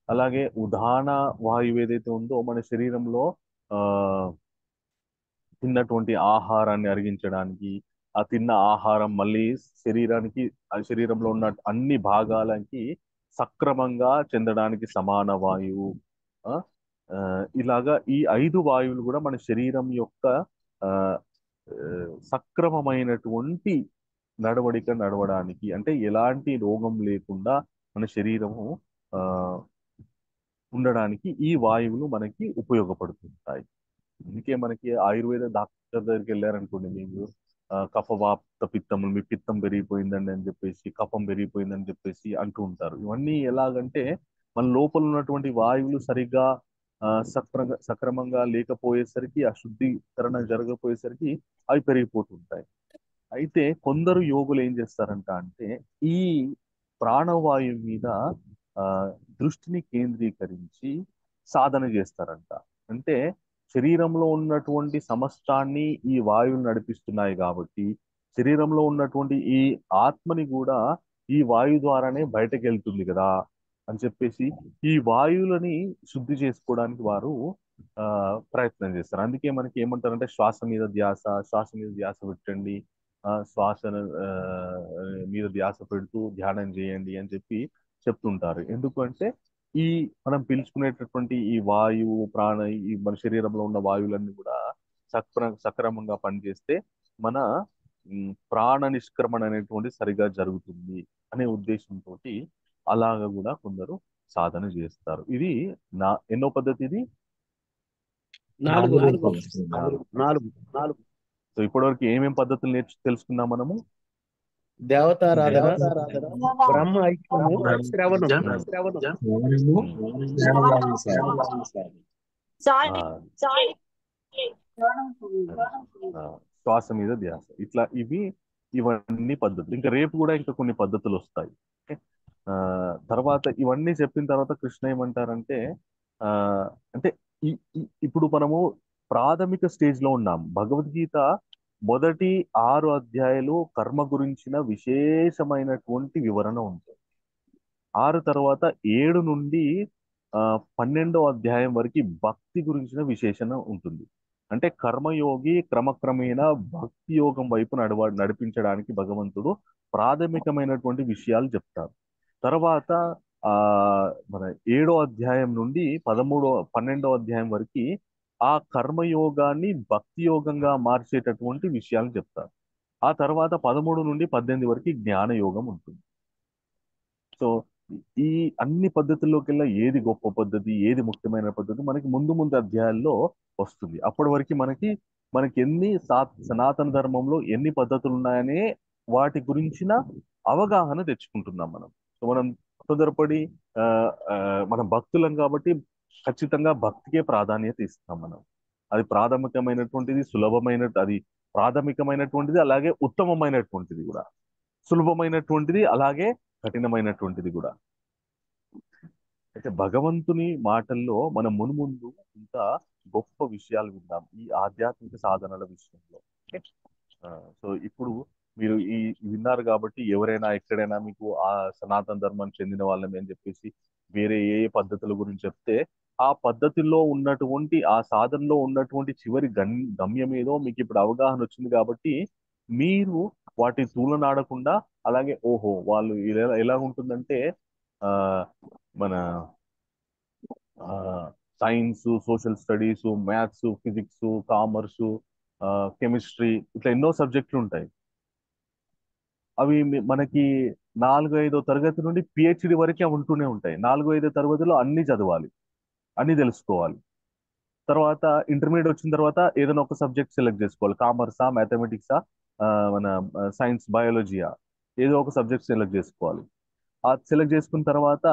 అలాగే ఉదాన వాయువు ఏదైతే ఉందో మన శరీరంలో తిన్నటువంటి ఆహారాన్ని అరిగించడానికి, ఆ తిన్న ఆహారం మళ్ళీ శరీరానికి, ఆ శరీరంలో ఉన్న అన్ని భాగాలకి సక్రమంగా చెందడానికి సమాన వాయువు. ఇలాగా ఈ 5 వాయువులు కూడా మన శరీరం యొక్క సక్రమమైనటువంటి నడవడానికి, అంటే ఎలాంటి రోగం లేకుండా మన శరీరము ఉండడానికి ఈ వాయువులు మనకి ఉపయోగపడుతుంటాయి. అందుకే మనకి ఆయుర్వేద డాక్టర్ దగ్గరికి వెళ్ళారనుకోండి, మీకు కఫవాప్త పిత్తము, మీ పిత్తం పెరిగిపోయిందండి అని చెప్పేసి, కఫం పెరిగిపోయిందని చెప్పేసి అంటూ ఉంటారు. ఇవన్నీ ఎలాగంటే మన లోపల ఉన్నటువంటి వాయువులు సరిగ్గా సక్రమంగా లేకపోయేసరికి, ఆ శుద్ధీకరణ జరగకపోయేసరికి అవి పెరిగిపోతుంటాయి. అయితే కొందరు యోగులు ఏం చేస్తారంట అంటే ఈ ప్రాణవాయువు మీద దృష్టిని కేంద్రీకరించి సాధన చేస్తారంట. అంటే శరీరంలో ఉన్నటువంటి సమస్తాన్ని ఈ వాయువులు నడిపిస్తున్నాయి కాబట్టి శరీరంలో ఉన్నటువంటి ఈ ఆత్మని కూడా ఈ వాయువు ద్వారానే బయటకు వెళ్తుంది కదా అని చెప్పేసి ఈ వాయువులని శుద్ధి చేసుకోవడానికి వారు ప్రయత్నం చేస్తారు. అందుకే మనకి ఏమంటారంటే శ్వాస మీద ధ్యాస పెట్టండి, శ్వాస మీద ధ్యాస పెడుతూ ధ్యానం చేయండి అని చెప్పి చెప్తుంటారు. ఎందుకంటే ఈ మనం పీల్చుకునేటటువంటి ఈ వాయువు, ఈ మన శరీరంలో ఉన్న వాయువులన్నీ కూడా సక్రమంగా పనిచేస్తే మన ప్రాణ నిష్క్రమణ అనేటువంటి సరిగా జరుగుతుంది అనే ఉద్దేశంతో అలాగా కూడా కొందరు సాధన చేస్తారు. ఇది ఎన్నో పద్ధతి? ఇది 4. సో ఇప్పటివరకు ఏమేం పద్ధతులు తెలుసుకున్నాం మనము? దేవతారాధన, బ్రహ్మ ఐక్యము, శ్రవణం. శ్వాస మీద ధ్యాస, ఇట్లా ఇవన్నీ పద్ధతులు. ఇంకా రేపు కూడా ఇంకా కొన్ని పద్ధతులు వస్తాయి. తర్వాత ఇవన్నీ చెప్పిన తర్వాత కృష్ణ ఏమంటారంటే అంటే ఇప్పుడు మనము ప్రాథమిక స్టేజ్ లో ఉన్నాం. భగవద్గీత మొదటి 6 అధ్యాయాలు కర్మ గురించిన విశేషమైనటువంటి వివరణ ఉంటుంది. 6 తర్వాత 7 నుండి 12వ అధ్యాయం వరకు భక్తి గురించిన విశేషణ ఉంటుంది. అంటే కర్మయోగి క్రమక్రమేణా భక్తి యోగం వైపు నడిపించడానికి భగవంతుడు ప్రాథమికమైనటువంటి విషయాలు చెప్తారు. తర్వాత ఆ మన 7వ అధ్యాయం నుండి 12వ అధ్యాయం వరకు ఆ కర్మయోగాన్ని భక్తి యోగంగా మార్చేటటువంటి విషయాలు చెప్తారు. ఆ తర్వాత 13 నుండి 18 వరకు జ్ఞాన యోగం ఉంటుంది. సో ఈ అన్ని పద్ధతుల్లోకెల్లా ఏది గొప్ప పద్ధతి, ఏది ముఖ్యమైన పద్ధతి మనకి ముందు ముందు అధ్యాయాల్లో వస్తుంది. అప్పటి వరకు మనకి ఎన్ని సనాతన ధర్మంలో ఎన్ని పద్ధతులు ఉన్నాయనే వాటి గురించిన అవగాహన తెచ్చుకుంటున్నాం మనం. సో మనం తొందరపడి ఆ, ఆ, మనం భక్తులం కాబట్టి ఖచ్చితంగా భక్తికే ప్రాధాన్యత ఇస్తాం మనం. అది ప్రాథమికమైనటువంటిది, అది ప్రాథమికమైనటువంటిది, అలాగే ఉత్తమమైనటువంటిది కూడా, సులభమైనటువంటిది, అలాగే కఠినమైనటువంటిది కూడా. అయితే భగవంతుని మాటల్లో మనం మున్ముందు ఇంకా గొప్ప విషయాలు విందాం ఈ ఆధ్యాత్మిక సాధనల విషయంలో. సో ఇప్పుడు మీరు విన్నారు కాబట్టి ఎవరైనా ఎక్కడైనా మీకు ఆ సనాతన ధర్మానికి చెందిన వాళ్ళని అని చెప్పేసి వేరే ఏ పద్ధతుల గురించి చెప్తే ఆ పద్ధతిలో ఉన్నటువంటి ఆ సాధనలో ఉన్నటువంటి చివరి గమ్యం ఏదో మీకు ఇప్పుడు అవగాహన వచ్చింది కాబట్టి మీరు వాటి తూలనాడకుండా అలాగే ఓహో వాళ్ళు ఎలా ఉంటుందంటే ఆ మన science, social studies, maths, physics, commerce, chemistry, ఇట్లా ఎన్నో సబ్జెక్టులు ఉంటాయి. అవి మనకి 4-5 తరగతి నుండి పిహెచ్డి వరకే ఉంటూనే ఉంటాయి. 4-5 తరగతిలో అన్ని చదవాలి, అన్ని తెలుసుకోవాలి. తర్వాత ఇంటర్మీడియట్ వచ్చిన తర్వాత ఏదైనా ఒక సబ్జెక్ట్ సెలెక్ట్ చేసుకోవాలి. కామర్సా, మ్యాథమెటిక్సా, మన సైన్స్, బయాలజీయా, ఏదో ఒక సబ్జెక్ట్ సెలెక్ట్ చేసుకోవాలి. ఆ సెలెక్ట్ చేసుకున్న తర్వాత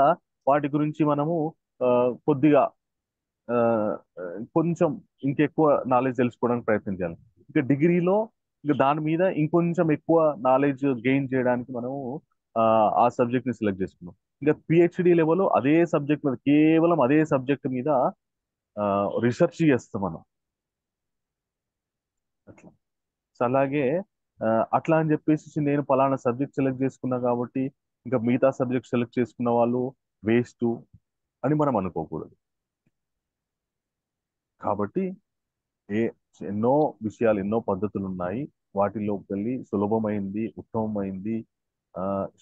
వాటి గురించి మనము కొద్దిగా కొంచెం ఇంకెక్కువ నాలెడ్జ్ తెలుసుకోవడానికి ప్రయత్నం చేయాలి. ఇంకా డిగ్రీలో ఇంకా దాని మీద ఇంకొంచెం ఎక్కువ నాలెడ్జ్ గెయిన్ చేయడానికి మనము ఆ సబ్జెక్ట్ ని సెలెక్ట్ చేసుకున్నాం. ఇంకా పిహెచ్డి లెవెల్ అదే సబ్జెక్ట్ మీద, కేవలం అదే సబ్జెక్ట్ మీద రీసెర్చ్ చేస్తాం మనం. అట్లా సో అలాగే అట్లా అని చెప్పేసి నేను పలానా సబ్జెక్ట్ సెలెక్ట్ చేసుకున్నా కాబట్టి ఇంకా మిగతా సబ్జెక్ట్ సెలెక్ట్ చేసుకున్న వాళ్ళు వేస్ట్ అని మనం అనుకోకూడదు. కాబట్టి ఎన్నో విషయాలు, ఎన్నో పద్ధతులు ఉన్నాయి. వాటిలోకి వెళ్ళి సులభమైంది, ఉత్తమమైంది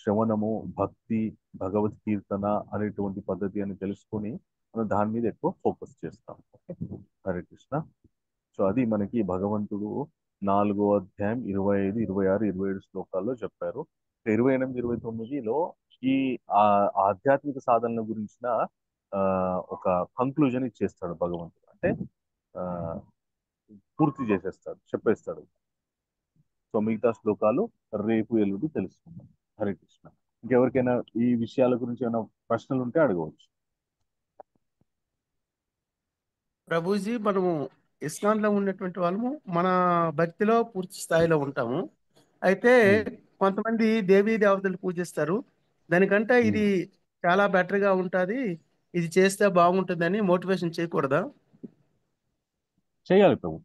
శ్రవణము, భక్తి, భగవత్ కీర్తన అనేటువంటి పద్ధతి అని తెలుసుకొని మనం దాని మీద ఎక్కువ ఫోకస్ చేస్తాం. హరే కృష్ణ. సో అది మనకి భగవంతుడు 4వ అధ్యాయం 25, 26, 27 శ్లోకాల్లో చెప్పారు. 28, 29లో ఈ ఆధ్యాత్మిక సాధనల గురించిన ఒక కంక్లూజన్ ఇచ్చేస్తాడు భగవంతుడు. అంటే పూర్తి చేసేస్తాడు, చెప్పేస్తాడు. సో మిగతా శ్లోకాలు రేపు ఎల్లుండి తెలుసుకుందాం. హరే కృష్ణ. ఇంకెవరికైనా ఈ విషయాల గురించి ఏమైనా ప్రశ్నలు ఉంటే అడగవచ్చు. ప్రభుజీ, మనము ఇస్లాంలో ఉన్నటువంటి వాళ్ళము మన భక్తిలో పూర్తి స్థాయిలో ఉంటాము. అయితే కొంతమంది దేవీ దేవతలు పూజిస్తారు. దానికంటే ఇది చాలా బెటర్గా ఉంటుంది, ఇది చేస్తే బాగుంటుందని మోటివేషన్ చేయకూడదా? చేయాలి ప్రభు,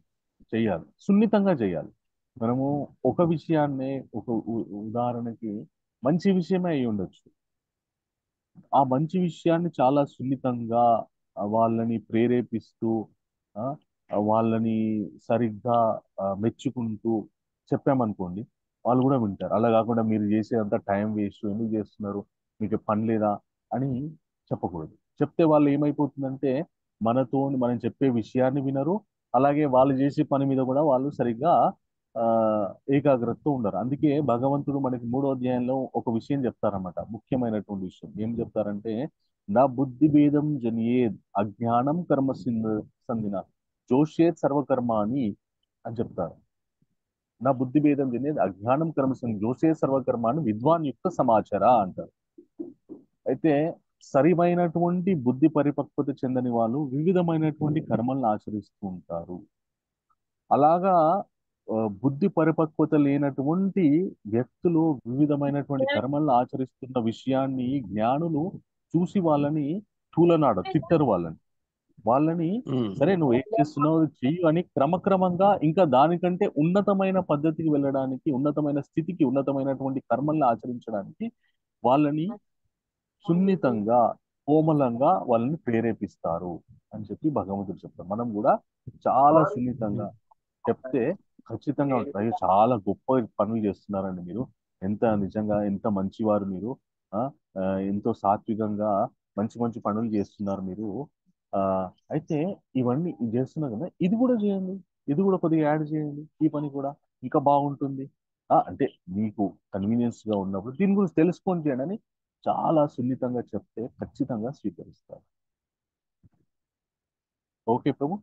చేయాలి, సున్నితంగా చేయాలి. మనము ఒక విషయాన్నే ఒక ఉదాహరణకి మంచి విషయమే అయి ఉండొచ్చు. ఆ మంచి విషయాన్ని చాలా సున్నితంగా వాళ్ళని ప్రేరేపిస్తూ వాళ్ళని సరిగ్గా మెచ్చుకుంటూ చెప్పామనుకోండి, వాళ్ళు కూడా వింటారు. అలా కాకుండా మీరు చేసేదంత టైం వేస్ట్, ఎందుకు చేస్తున్నారు, మీకు పని లేదా అని చెప్పకూడదు. చెప్తే వాళ్ళు ఏమైపోతుందంటే మనం చెప్పే విషయాన్ని వినరు, అలాగే వాళ్ళు చేసే పని మీద కూడా వాళ్ళు సరిగ్గా ఏకాగ్రతతో ఉండరు. అందుకే భగవంతుడు మనకి 3వ అధ్యాయంలో ఒక విషయం చెప్తారన్నమాట, ముఖ్యమైనటువంటి విషయం. ఏం చెప్తారంటే నా బుద్ధి భేదం జనియేద్ అజ్ఞానం కర్మ సంధిన జోషేత్ సర్వకర్మాని అని చెప్తారు. నా బుద్ధి భేదం జనియేద్ అజ్ఞానం కర్మ సంధి జోషేత్ సర్వకర్మాని విద్వాన్ యుక్త సమాచార అంటారు. అయితే సరిమైనటువంటి బుద్ధి పరిపక్వత చెందని వాళ్ళు వివిధమైనటువంటి కర్మలను ఆచరిస్తూ ఉంటారు. అలాగా బుద్ధి పరిపక్వత లేనటువంటి వ్యక్తులు వివిధమైనటువంటి కర్మలను ఆచరిస్తున్న విషయాన్ని జ్ఞానులు చూసి వాళ్ళని తిట్టరు. వాళ్ళని సరే నువ్వు ఏం చేస్తున్నావు చెయ్యి అని క్రమక్రమంగా ఇంకా దానికంటే ఉన్నతమైన పద్ధతికి వెళ్ళడానికి, ఉన్నతమైన స్థితికి, ఉన్నతమైనటువంటి కర్మల్ని ఆచరించడానికి వాళ్ళని సున్నితంగా కోమలంగా వాళ్ళని ప్రేరేపిస్తారు అని చెప్పి భగవంతుడు చెప్తారు. మనం కూడా చాలా సున్నితంగా చెప్తే ఖచ్చితంగా ఉంటుంది. అయ్యో చాలా గొప్ప పనులు చేస్తున్నారండి మీరు, ఎంత నిజంగా ఎంత మంచివారు మీరు, ఆ ఆ, ఎంతో సాత్వికంగా మంచి మంచి పనులు చేస్తున్నారు మీరు. ఆ అయితే ఇవన్నీ చేస్తున్నారు కదా, ఇది కూడా చేయండి, ఇది కూడా కొద్దిగా యాడ్ చేయండి, ఈ పని కూడా ఇంకా బాగుంటుంది. అంటే మీకు కన్వీనియన్స్ గా ఉన్నప్పుడు దీని గురించి తెలుసుకొని చేయండి అని చాలా సున్నితంగా చెప్తే ఖచ్చితంగా స్వీకరిస్తారు. ఓకే ప్రభు.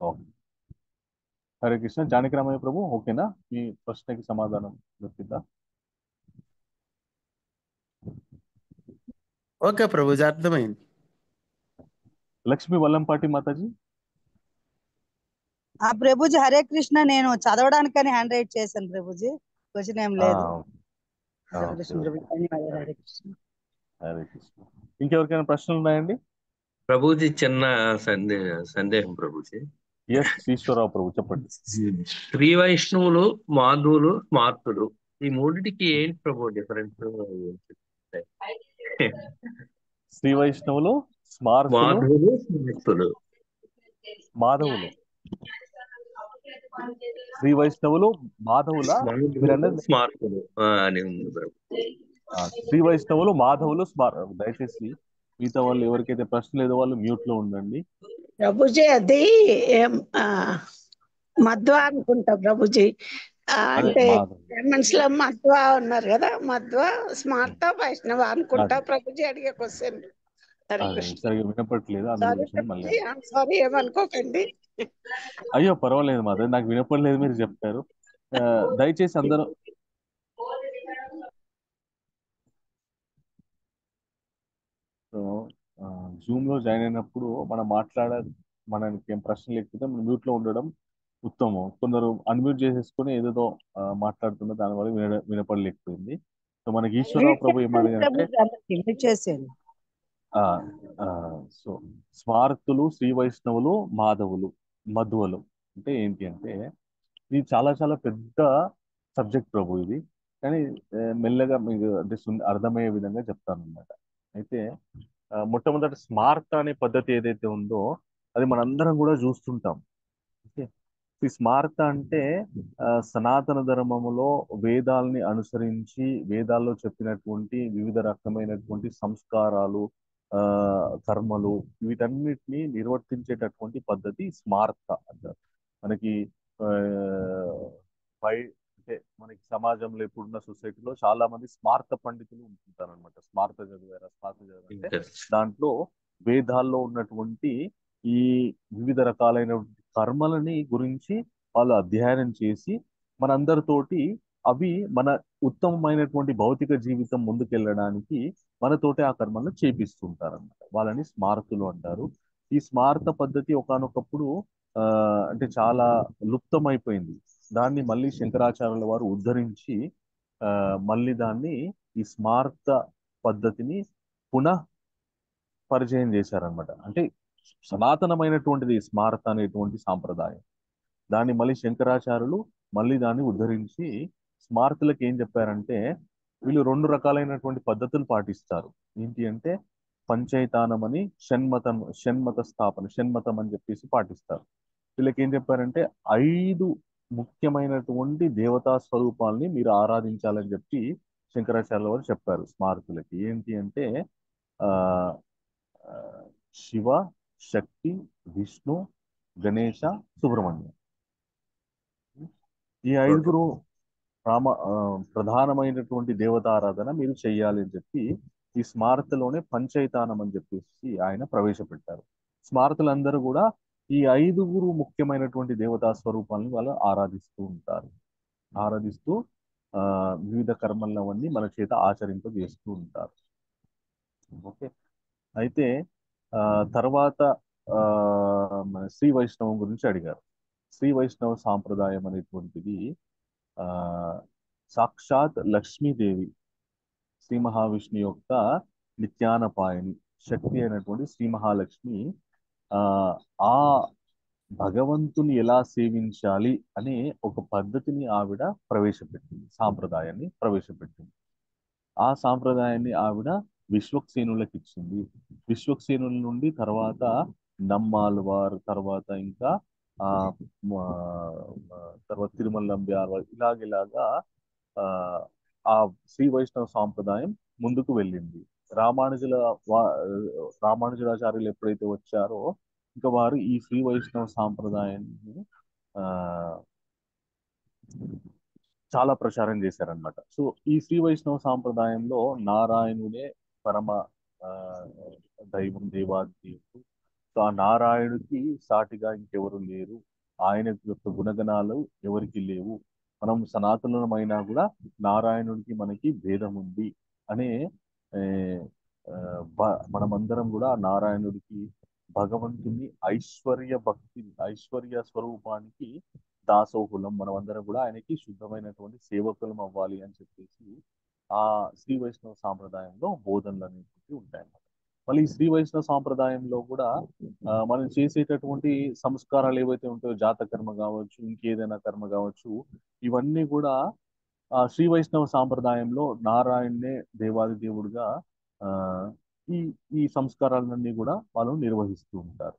ఓకే. హరే కృష్ణ. జానకిరామయ్య ప్రభు, ఓకేనా? మీ ప్రశ్నకి సమాధానం దొరికిందా? ఓకే ప్రభుజీ, అర్థమైంది. లక్ష్మీ వల్లంపాటి మాతాజీ. ప్రభుజీ హరే కృష్ణ, నేను చదవడానికని హ్యాండ్ రైట్ చేశాను ప్రభుజీ, క్వశ్చన్ ఏం లేదు. Hare okay Krishna okay. ప్రభు, ధన్యవాదాలు. హరే కృష్ణ. హరే కృష్ణ. ఇంకెవరికైనా ప్రశ్నలు ఉన్నాయండి? ప్రభుజీ చిన్న సందేహం ప్రభుజీ. ఎస్ ఈశ్వరరావు ప్రభు, చెప్పండి. శ్రీ వైష్ణవులు, మాధవులు, స్మార్తులు, ఈ మూడిటికి ఏంటి ప్రభు డిఫరెన్స్? శ్రీ వైష్ణవులు, స్మార్తులు, మాధవులు, స్మార్తులు. మాధవులు. శ్రీ వైష్ణవులు, మాధవుల మీరన్నది. స్మార్తులు అని ఉంది ప్రభు. శ్రీ వైష్ణవులు, మాధవులు, దయచేసి మిగతా వాళ్ళు ఎవరికైతే ప్రశ్న లేదో వాళ్ళు మ్యూట్ లో ఉండండి. ప్రభుజీ అది మధ్వ అనుకుంటా ప్రభుజీ. అంటే మనుషుల మధ్వ ఉన్నారు కదా, మధ్వ స్మార్త వైష్ణవ అనుకుంటా ప్రభుజీ అడిగే క్వశ్చన్. సరిగా వినపట్లేదు, అందుకోసం మళ్ళీ. సారీ, ఏమనుకోకండి. అయ్యో పర్వాలేదు మాధవ్, నాకు వినపడలేదు, మీరు చెప్పారు. దయచేసి అందరూ జూమ్ లో జాయిన్ అయినప్పుడు మనం మనకి ఏం ప్రశ్న లేకపోతే మనం మ్యూట్ లో ఉండడం ఉత్తమం. కొందరు అన్మ్యూట్ చేసేసుకుని ఏదేదో మాట్లాడుతున్న దానివల్ల వినపడలేకపోయింది. సో మనకి ఈశ్వరరావు ప్రభు ఏమడిగారంటే, సో స్మార్తులు, శ్రీ వైష్ణవులు, మాధవులు, మధువులు అంటే ఏంటి అంటే, ఇది చాలా చాలా పెద్ద సబ్జెక్ట్ ప్రభు ఇది. కానీ మెల్లగా మీకు అంటే అర్థమయ్యే విధంగా చెప్తాను అనమాట. అయితే మొట్టమొదటి స్మార్త అనే పద్ధతి ఏదైతే ఉందో అది మనందరం కూడా చూస్తుంటాం. ఓకే. ఈ స్మార్త అంటే సనాతన ధర్మములో వేదాల్ని అనుసరించి వేదాల్లో చెప్పినటువంటి వివిధ రకమైనటువంటి సంస్కారాలు, కర్మలు, వీటన్నిటిని నిర్వర్తించేటటువంటి పద్ధతి స్మార్త అంటారు. మనకి అంటే మనకి సమాజంలో ఇప్పుడున్న సొసైటీలో చాలా మంది స్మార్త పండితులు ఉంటుంటారు అనమాట. స్మార్త చదివారు అంటే దాంట్లో వేదాల్లో ఉన్నటువంటి ఈ వివిధ రకాలైన కర్మలని గురించి వాళ్ళు అధ్యయనం చేసి మనందరితోటి అవి మన ఉత్తమమైనటువంటి భౌతిక జీవితం ముందుకెళ్ళడానికి మనతోటి ఆ కర్మలను చేపిస్తుంటారన్నమాట. వాళ్ళని స్మార్తులు అంటారు. ఈ స్మార్త పద్ధతి ఒకానొకప్పుడు అంటే చాలా లుప్తమైపోయింది. దాన్ని మళ్ళీ శంకరాచార్యుల వారు ఉద్ధరించి మళ్ళీ దాన్ని ఈ స్మార్త పద్ధతిని పునః పరిచయం చేశారనమాట. అంటే సనాతనమైనటువంటిది స్మార్త అనేటువంటి సాంప్రదాయం. దాన్ని మళ్ళీ శంకరాచార్యులు మళ్ళీ దాన్ని ఉద్ధరించి స్మార్తులకు ఏం చెప్పారంటే, వీళ్ళు 2 రకాలైనటువంటి పద్ధతులు పాటిస్తారు. ఏంటి అంటే పంచైతానం అని, షణ్మత స్థాపన, షణ్మతం అని చెప్పేసి పాటిస్తారు. వీళ్ళకి ఏం చెప్పారంటే 5 ముఖ్యమైనటువంటి దేవతా స్వరూపాలని మీరు ఆరాధించాలని చెప్పి శంకరాచార్యుల వారు చెప్పారు స్మారకులకి. ఏంటి అంటే ఆ శివ, శక్తి, విష్ణు, గణేశ, సుబ్రహ్మణ్యం. ఈ 5 ప్రధానమైనటువంటి దేవతారాధన మీరు చెయ్యాలి అని చెప్పి ఈ స్మారతలోనే పంచైతానం అని చెప్పేసి ఆయన ప్రవేశపెట్టారు. స్మారతులందరూ కూడా ఈ 5 ముఖ్యమైనటువంటి దేవతా స్వరూపాలను వాళ్ళు ఆరాధిస్తూ ఉంటారు. ఆరాధిస్తూ వివిధ కర్మలవన్నీ మన చేత ఆచరింపజేస్తూ ఉంటారు. ఓకే. అయితే తర్వాత మన శ్రీ వైష్ణవం గురించి అడిగారు. శ్రీ వైష్ణవ సాంప్రదాయం అనేటువంటిది సాక్షాత్ లక్ష్మీదేవి, శ్రీ మహావిష్ణు యొక్క నిత్యానపాయని శక్తి అయినటువంటి శ్రీ మహాలక్ష్మి ఆ భగవంతుని ఎలా సేవించాలి అనే ఒక పద్ధతిని ఆవిడ ప్రవేశపెట్టింది, సాంప్రదాయాన్ని ప్రవేశపెట్టింది. ఆ సాంప్రదాయాన్ని ఆవిడ విశ్వక్సేనులకు ఇచ్చింది. విశ్వక్సేనుల నుండి తర్వాత నమ్మాళ్వార్, తర్వాత ఇంకా ఆ తర్వాత తిరుమల నంబియార్ ఇలాగిలాగా ఆ ఆ శ్రీ వైష్ణవ సాంప్రదాయం ముందుకు వెళ్ళింది. రామానుజుల రామానుజులాచార్యులు ఎప్పుడైతే వచ్చారో ఇంకా వారు ఈ శ్రీ వైష్ణవ సాంప్రదాయాన్ని ఆ చాలా ప్రచారం చేశారనమాట. సో ఈ శ్రీ వైష్ణవ సాంప్రదాయంలో నారాయణుడే పరమ ఆ, దైవం, దేవాది దేవుడు. సో ఆ నారాయణుడికి సాటిగా ఇంకెవరు లేరు, ఆయన యొక్క గుణగణాలు ఎవరికి లేవు. మనం సనాతనమైనా కూడా నారాయణుడికి మనకి భేదం ఉంది అనే ఏ, ఆ, మనమందరం కూడా నారాయణుడికి, భగవంతుని ఐశ్వర్య భక్తి, ఐశ్వర్య స్వరూపానికి దాసోహులం, మనమందరం కూడా ఆయనకి శుద్ధమైనటువంటి సేవకులం అవ్వాలి అని చెప్పేసి ఆ శ్రీ వైష్ణవ సాంప్రదాయంలో బోధనలు అనేవి ఉంటాయన్నమాట. మళ్ళీ ఈ శ్రీ వైష్ణవ సాంప్రదాయంలో కూడా మనం చేసేటటువంటి సంస్కారాలు ఏవైతే ఉంటాయో, జాత కర్మ కావచ్చు, ఇంకేదైనా కర్మ కావచ్చు, ఇవన్నీ కూడా ఆ శ్రీ వైష్ణవ సాంప్రదాయంలో నారాయణనే దేవాది దేవుడిగా ఆ ఈ ఈ సంస్కారాలన్నీ కూడా వాళ్ళు నిర్వహిస్తూ ఉంటారు.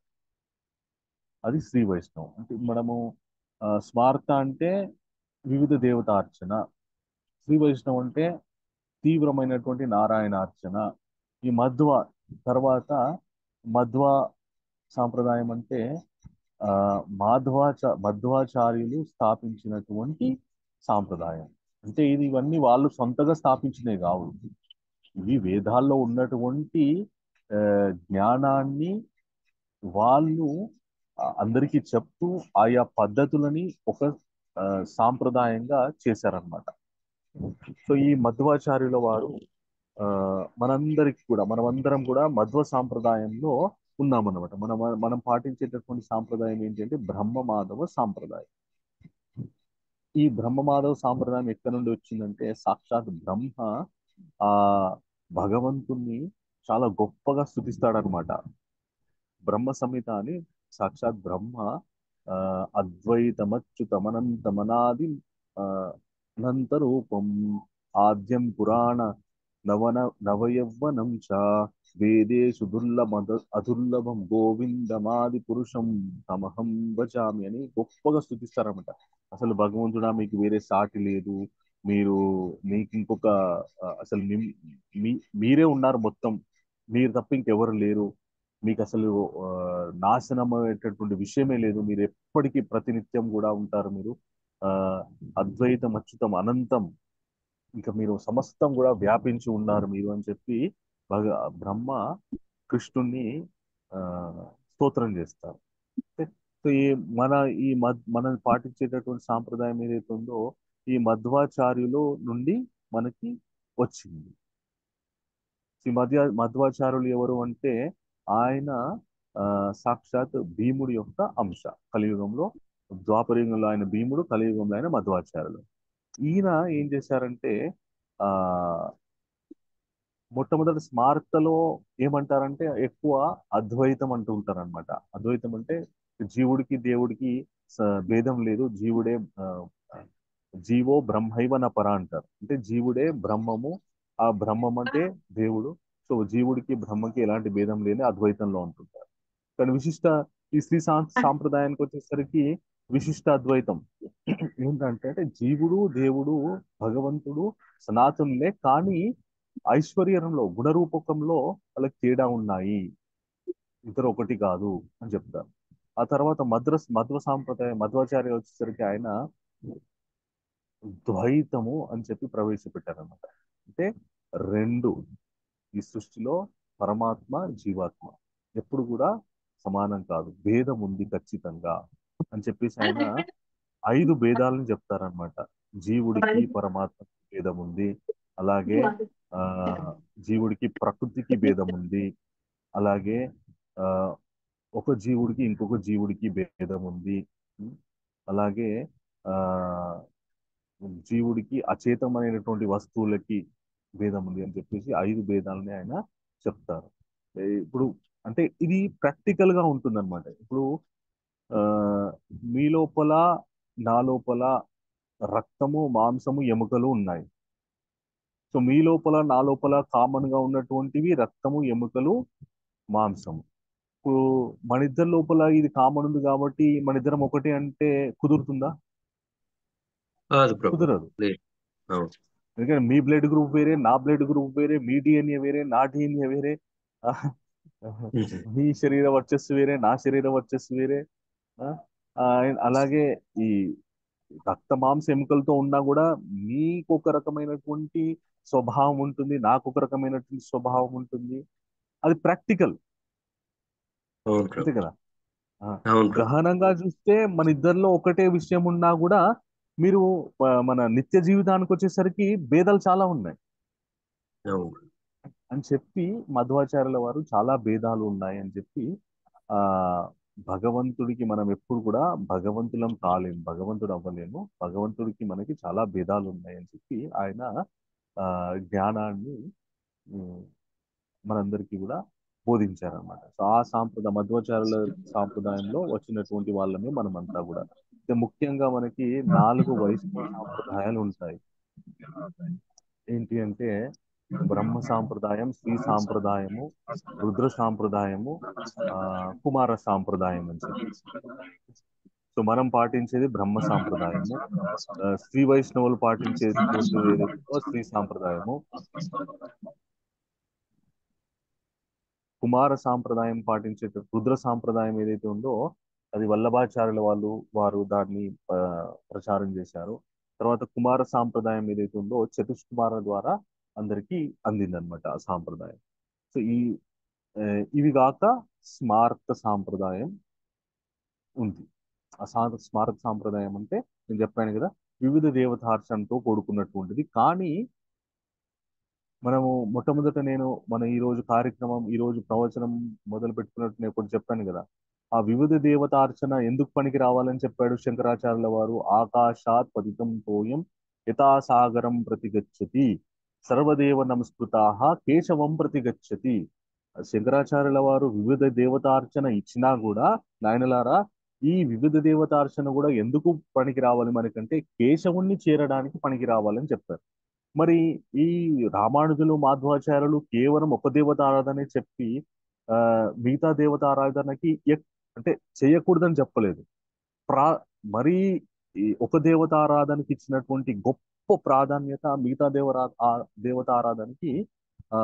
అది శ్రీ వైష్ణవం. అంటే మనము స్మార్త అంటే వివిధ దేవతార్చన, శ్రీ వైష్ణవం అంటే తీవ్రమైనటువంటి నారాయణార్చన. ఈ తర్వాత మధ్వ సాంప్రదాయం అంటే మధ్వాచార్యులు స్థాపించినటువంటి సాంప్రదాయం. అంటే ఇవన్నీ వాళ్ళు సొంతగా స్థాపించినవి కావు. ఇవి వేదాల్లో ఉన్నటువంటి జ్ఞానాన్ని వాళ్ళు అందరికీ చెప్తూ ఆయా పద్ధతులని ఒక సాంప్రదాయంగా చేశారనమాట. సో ఈ మధ్వాచార్యుల వారు మనందరికి కూడా, మనమందరం కూడా మధ్వ సాంప్రదాయంలో ఉన్నామన్నమాట. మనం పాటించేటటువంటి సాంప్రదాయం ఏంటంటే బ్రహ్మమాధవ సాంప్రదాయం. ఈ బ్రహ్మమాధవ సాంప్రదాయం ఎక్కడి నుండి వచ్చిందంటే సాక్షాత్ బ్రహ్మ ఆ భగవంతుణ్ణి చాలా గొప్పగా స్తుతిస్తాడనమాట. బ్రహ్మ సంహిత అని సాక్షాత్ బ్రహ్మ అద్వైతమచ్యుతమనంతమనాది అనంతరూపం ఆద్యం పురాణ నవయవ్వనం చ వేదేషు అదుర్లభం గోవిందమాది పురుషం తమహం భజామి అని గొప్పగా స్తుతిస్తారన్నమాట. అసలు భగవంతుడా మీకు వేరే సాటి లేదు, మీకు ఇంకొక అసలు మీరే ఉన్నారు, మొత్తం మీరు తప్ప ఇంకెవరు లేరు, మీకు అసలు నాశనం అయ్యేటటువంటి విషయమే లేదు, మీరు ఎప్పటికీ ప్రతినిత్యం కూడా ఉంటారు, మీరు అద్వైతం అచ్యుతం అనంతం, ఇంకా మీరు సమస్తం కూడా వ్యాపించి ఉన్నారు మీరు అని చెప్పి బ్రహ్మ కృష్ణుణ్ణి స్తోత్రం చేస్తారు. సో మనం పాటించేటటువంటి సాంప్రదాయం ఏదైతే ఉందో ఈ మధ్వాచార్యులు నుండి మనకి వచ్చింది. ఈ మధ్వాచార్యులు ఎవరు అంటే ఆయన సాక్షాత్ భీముడి యొక్క అంశ. కలియుగంలో, ద్వాపరయుగంలో ఆయన భీముడు, కలియుగంలో ఆయన మధ్వాచార్యులు. ఈయన ఏం చేశారంటే మొట్టమొదటి స్మార్తలో ఏమంటారంటే ఎక్కువ అద్వైతం అంటూ ఉంటారు అనమాట. అద్వైతం అంటే జీవుడికి దేవుడికి భేదం లేదు, జీవో బ్రహ్మైవ న పర అంటారు. అంటే జీవుడే బ్రహ్మము, ఆ బ్రహ్మం అంటే దేవుడు. సో జీవుడికి బ్రహ్మకి ఎలాంటి భేదం లేని అద్వైతంలో ఉంటుంటారు. కానీ ఈ శ్రీ సాంప్రదాయానికి వచ్చేసరికి విశిష్ట అద్వైతం ఏంటంటే జీవుడు దేవుడు భగవంతుడు సనాతనులే, కానీ ఐశ్వర్యంలో, గుణరూపకంలో వాళ్ళకి తేడా ఉన్నాయి, ఇద్దరు ఒకటి కాదు అని చెప్తారు. ఆ తర్వాత మధ్వ సాంప్రదాయం, మధ్వాచార్య వచ్చేసరికి ఆయన ద్వైతము అని చెప్పి ప్రవేశపెట్టారన్నమాట. అంటే రెండు, ఈ సృష్టిలో పరమాత్మ జీవాత్మ ఎప్పుడు కూడా సమానం కాదు, భేదం ఉంది ఖచ్చితంగా అని చెప్పేసి ఆయన 5 భేదాలను చెప్తారనమాట. జీవుడికి పరమాత్మకి భేదం ఉంది, అలాగే జీవుడికి ప్రకృతికి భేదం ఉంది, అలాగే ఒక జీవుడికి ఇంకొక జీవుడికి భేదం ఉంది, అలాగే జీవుడికి అచేతమైనటువంటి వస్తువులకి భేదం ఉంది అని చెప్పేసి 5 భేదాలని ఆయన చెప్తారు. ఇప్పుడు అంటే ఇది ప్రాక్టికల్ గా ఉంటుందన్నమాట. ఇప్పుడు ఆ, మీ లోపల నా లోపల రక్తము మాంసము ఎముకలు ఉన్నాయి. సో మీ లోపల నా లోపల కామన్ గా ఉన్నటువంటివి రక్తము ఎముకలు మాంసము. ఇప్పుడు మన ఇద్దరి లోపల ఇది కామన్ ఉంది కాబట్టి మన ఇద్దరం ఒకటే అంటే కుదురుతుందా? కాదు ప్రభు. కుదరదు. లేదు. అవును. ఎందుకంటే మీ బ్లడ్ గ్రూప్ వేరే, నా బ్లడ్ గ్రూప్ వేరే, మీ డిఎన్ఏ వేరే, నా డిఎన్ఏ వేరే, మీ శరీర వర్చస్సు వేరే, నా శరీర వర్చస్సు వేరే. ఆ, ఆ, అలాగే ఈ రక్త మాంస ఎముకలతో ఉన్నా కూడా మీకు ఒక రకమైనటువంటి స్వభావం ఉంటుంది, నాకు ఒక రకమైనటువంటి స్వభావం ఉంటుంది. అది ప్రాక్టికల్, అవును అంతే ప్రభు. కదా. అవును ప్రభు. గహనంగా చూస్తే మన ఇద్దరిలో ఒకటే విషయం ఉన్నా కూడా మీరు మన నిత్య జీవితానికి వచ్చేసరికి భేదాలు చాలా ఉన్నాయి అవును. అని చెప్పి మధ్వాచార్యుల వారు చాలా భేదాలు ఉన్నాయి అని చెప్పి ఆ భగవంతుడికి మనం ఎప్పుడు కూడా భగవంతులం కాలేము, భగవంతుడు అవ్వలేము, భగవంతుడికి మనకి చాలా భేదాలు ఉన్నాయి అని చెప్పి ఆయన జ్ఞానాన్ని ఉమ్, మనందరికీ కూడా బోధించారన్నమాట. సో ఆ మధ్వాచార్యుల సాంప్రదాయంలో వచ్చినటువంటి వాళ్ళమే మనమంతా కూడా. అయితే ముఖ్యంగా మనకి 4 వైష్ణవ సాంప్రదాయాలు ఉంటాయి. ఏంటి అంటే బ్రహ్మ సాంప్రదాయం, శ్రీ సాంప్రదాయము, రుద్ర సాంప్రదాయము, కుమార సాంప్రదాయం అని చెప్పి. సో మనం పాటించేది బ్రహ్మ సాంప్రదాయము. శ్రీ వైష్ణవులు పాటించేటువంటిది ఏదైతే ఉందో శ్రీ సాంప్రదాయము. కుమార సాంప్రదాయం పాటించే రుద్ర సాంప్రదాయం ఏదైతే ఉందో అది వల్లభాచార్యుల వారు దాన్ని ప్రచారం చేశారు. తర్వాత కుమార సాంప్రదాయం ఏదైతే ఉందో చతుష్కుమార ద్వారా అందరికీ అందిందనమాట ఆ సాంప్రదాయం. సో ఇవి కాక స్మార్త సాంప్రదాయం ఉంది. ఆ స్మారక సాంప్రదాయం అంటే నేను చెప్పాను కదా, వివిధ దేవతార్చనతో కూడుకున్నటువంటిది. కానీ మనము మొట్టమొదట మన ఈ రోజు కార్యక్రమం, ఈ రోజు ప్రవచనం మొదలు పెట్టుకున్నట్టు నేను ఒకటి చెప్పాను కదా, ఆ వివిధ దేవతార్చన ఎందుకు పనికి రావాలని చెప్పాడు శంకరాచార్యుల వారు. ఆకాశాత్ పతితం తోయం యథాసాగరం ప్రతిగచ్చతి సర్వదేవ నమస్కృతాః కేశవం ప్రతిగచ్చతి. శంకరాచార్యుల వారు వివిధ దేవతార్చన ఇచ్చినా కూడా నాయనలారా ఈ వివిధ దేవతార్చన కూడా ఎందుకు పనికి రావాలి మనకంటే కేశవుణ్ణి చేరడానికి పనికి రావాలని చెప్పారు. మరి ఈ రామానుజులు మాధ్వాచార్యులు కేవలం ఒక దేవత ఆరాధనే చెప్పి ఆ మిగతా దేవత ఆరాధనకి అంటే చేయకూడదని చెప్పలేదు. ప్రా మరీ ఈ ఒక దేవత ఆరాధనకి ఇచ్చినటువంటి గొప్ప ప్రాధాన్యత మిగతా దేవత ఆరాధనకి ఆ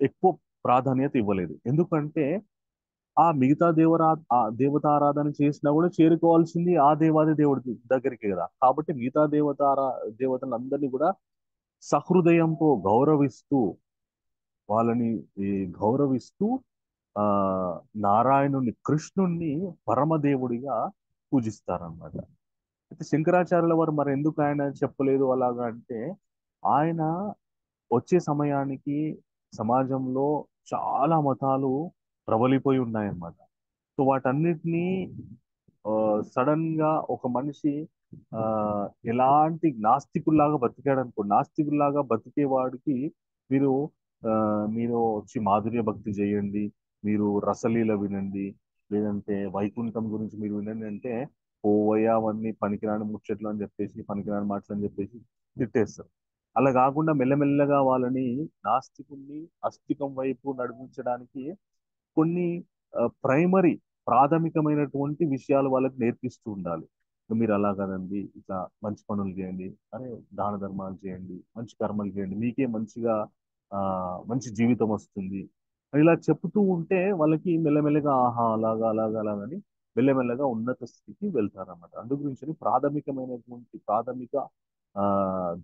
ఎక్కువ ప్రాధాన్యత ఇవ్వలేదు. ఎందుకంటే ఆ మిగతా దేవత ఆరాధన చేసినా కూడా చేరుకోవాల్సింది ఆ దేవాది దేవుడి దగ్గరికి కదా. కాబట్టి మిగతా దేవతలందరినీ కూడా సహృదయంతో గౌరవిస్తూ వాళ్ళని గౌరవిస్తూ ఆ నారాయణుని కృష్ణుణ్ణి పరమదేవుడిగా పూజిస్తారనమాట. అయితే శంకరాచార్యుల వారు మరి ఎందుకు ఆయన చెప్పలేదు అలాగా అంటే, ఆయన వచ్చే సమయానికి సమాజంలో చాలా మతాలు ప్రబలిపోయి ఉన్నాయన్నమాట. సో వాటన్నిటినీ సడన్ గా ఒక మనిషి ఆ ఎలాంటి నాస్తికుల్లాగా బతికాడు అనుకో, నాస్తికుల్లాగా బతికేవాడికి మీరు మీరు వచ్చి మాధుర్య భక్తి చేయండి, మీరు రసలీల వినండి, లేదంటే వైకుంఠం గురించి మీరు వినండి అంటే పోవయ్యా అవన్నీ పనికిరాని ముచ్చట్లు అని చెప్పేసి, పనికిరాని మాటలు అని చెప్పేసి తిట్టేస్తారు. అలా కాకుండా మెల్లమెల్లగా వాళ్ళని నాస్తికుల్ని అస్తికం వైపు నడిపించడానికి కొన్ని ప్రైమరీ ప్రాథమికమైనటువంటి విషయాలు వాళ్ళకి నేర్పిస్తూ ఉండాలి. మీరు అలా కదండి, ఇట్లా మంచి పనులు చేయండి, అరే దాన ధర్మాలు చేయండి, మంచి కర్మలు చేయండి, మీకే మంచిగా మంచి జీవితం వస్తుంది ఇలా చెప్తూ ఉంటే వాళ్ళకి మెల్లమెల్లగా ఆహా అలాగా అలాగా అలాగని మెల్లమెల్లగా ఉన్నత స్థితికి వెళ్తారన్నమాట. అందు గురించి ప్రాథమిక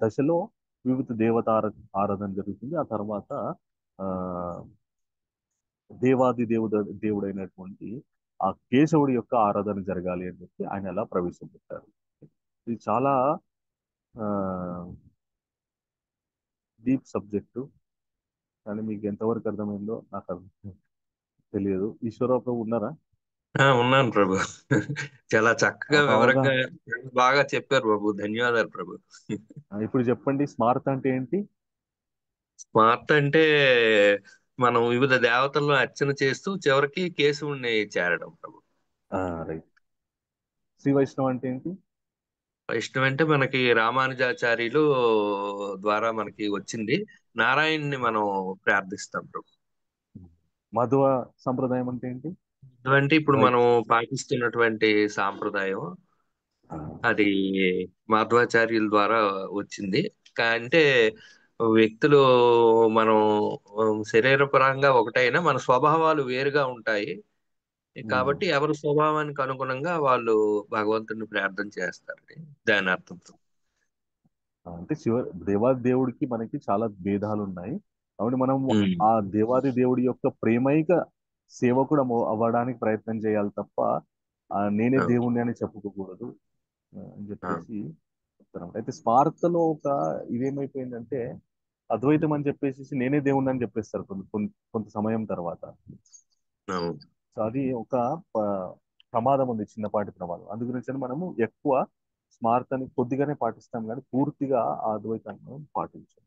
దశలో వివిధ ఆరాధన జరుగుతుంది. ఆ తర్వాత ఆ దేవాది దేవుడైనటువంటి ఆ కేశవుడి యొక్క ఆరాధన జరగాలి అని చెప్పి ఆయన అలా ప్రవేశపెట్టారు. ఇది చాలా డీప్ సబ్జెక్టు, కానీ మీకు ఎంతవరకు అర్థమైందో నాకు తెలియదు. ఈశ్వరరావు ప్రభు ఉన్నారా? ఉన్నాను ప్రభు. చాలా చక్కగా వివరంగా అవగాహన బాగా చెప్పారు ప్రభు. ధన్యవాదాలు ప్రభు. ఇప్పుడు చెప్పండి, స్మార్ట్ అంటే ఏంటి? స్మార్ట్ అంటే మనం వివిధ దేవతలను అర్చన చేస్తూ చివరికి కేశవుణ్ణి చేరడం ప్రభు. రైట్. శ్రీ వైష్ణవ్ అంటే ఏంటి? వైష్ణవ్ అంటే మనకి రామానుజాచార్యులు ద్వారా మనకి వచ్చింది. నారాయణ్ని మనం ప్రార్థిస్తాం ప్రభు. మధ్వ సంప్రదాయం అంటే ఏంటి? అంటే ఇప్పుడు మనం పాటిస్తున్నటువంటి సాంప్రదాయం అది మాధ్వాచార్యుల ద్వారా వచ్చింది. అంటే వ్యక్తులు మనం శరీరపరంగా ఒకటైనా మన స్వభావాలు వేరుగా ఉంటాయి కాబట్టి ఎవరి స్వభావానికి అనుగుణంగా వాళ్ళు భగవంతుని ప్రార్థన చేస్తారండి దాని అర్థంతో. అంటే దేవాది దేవుడికి మనకి చాలా భేదాలు ఉన్నాయి కాబట్టి మనం ఆ దేవాది దేవుడి యొక్క ప్రేమైక సేవకుడు అవ్వడానికి ప్రయత్నం చేయాలి తప్ప నేనే దేవుణ్ణి అని చెప్పుకోకూడదు అని చెప్పేసి చెప్తాను. అయితే స్వార్థలో ఒక ఇదేమైపోయిందంటే అద్వైతం అని చెప్పేసి నేనే దేవుణ్ణి అని చెప్పేస్తారు కొంత సమయం తర్వాత. సో అది ఒక ప్రమాదం ఉంది, చిన్నపాటి ప్రమాదం. అందు గురించి మనము ఎక్కువ స్మార్థాన్ని కొద్దిగానే పాటిస్తాం కానీ పూర్తిగా ఆ అద్వైతాన్ని మనం పాటించాం.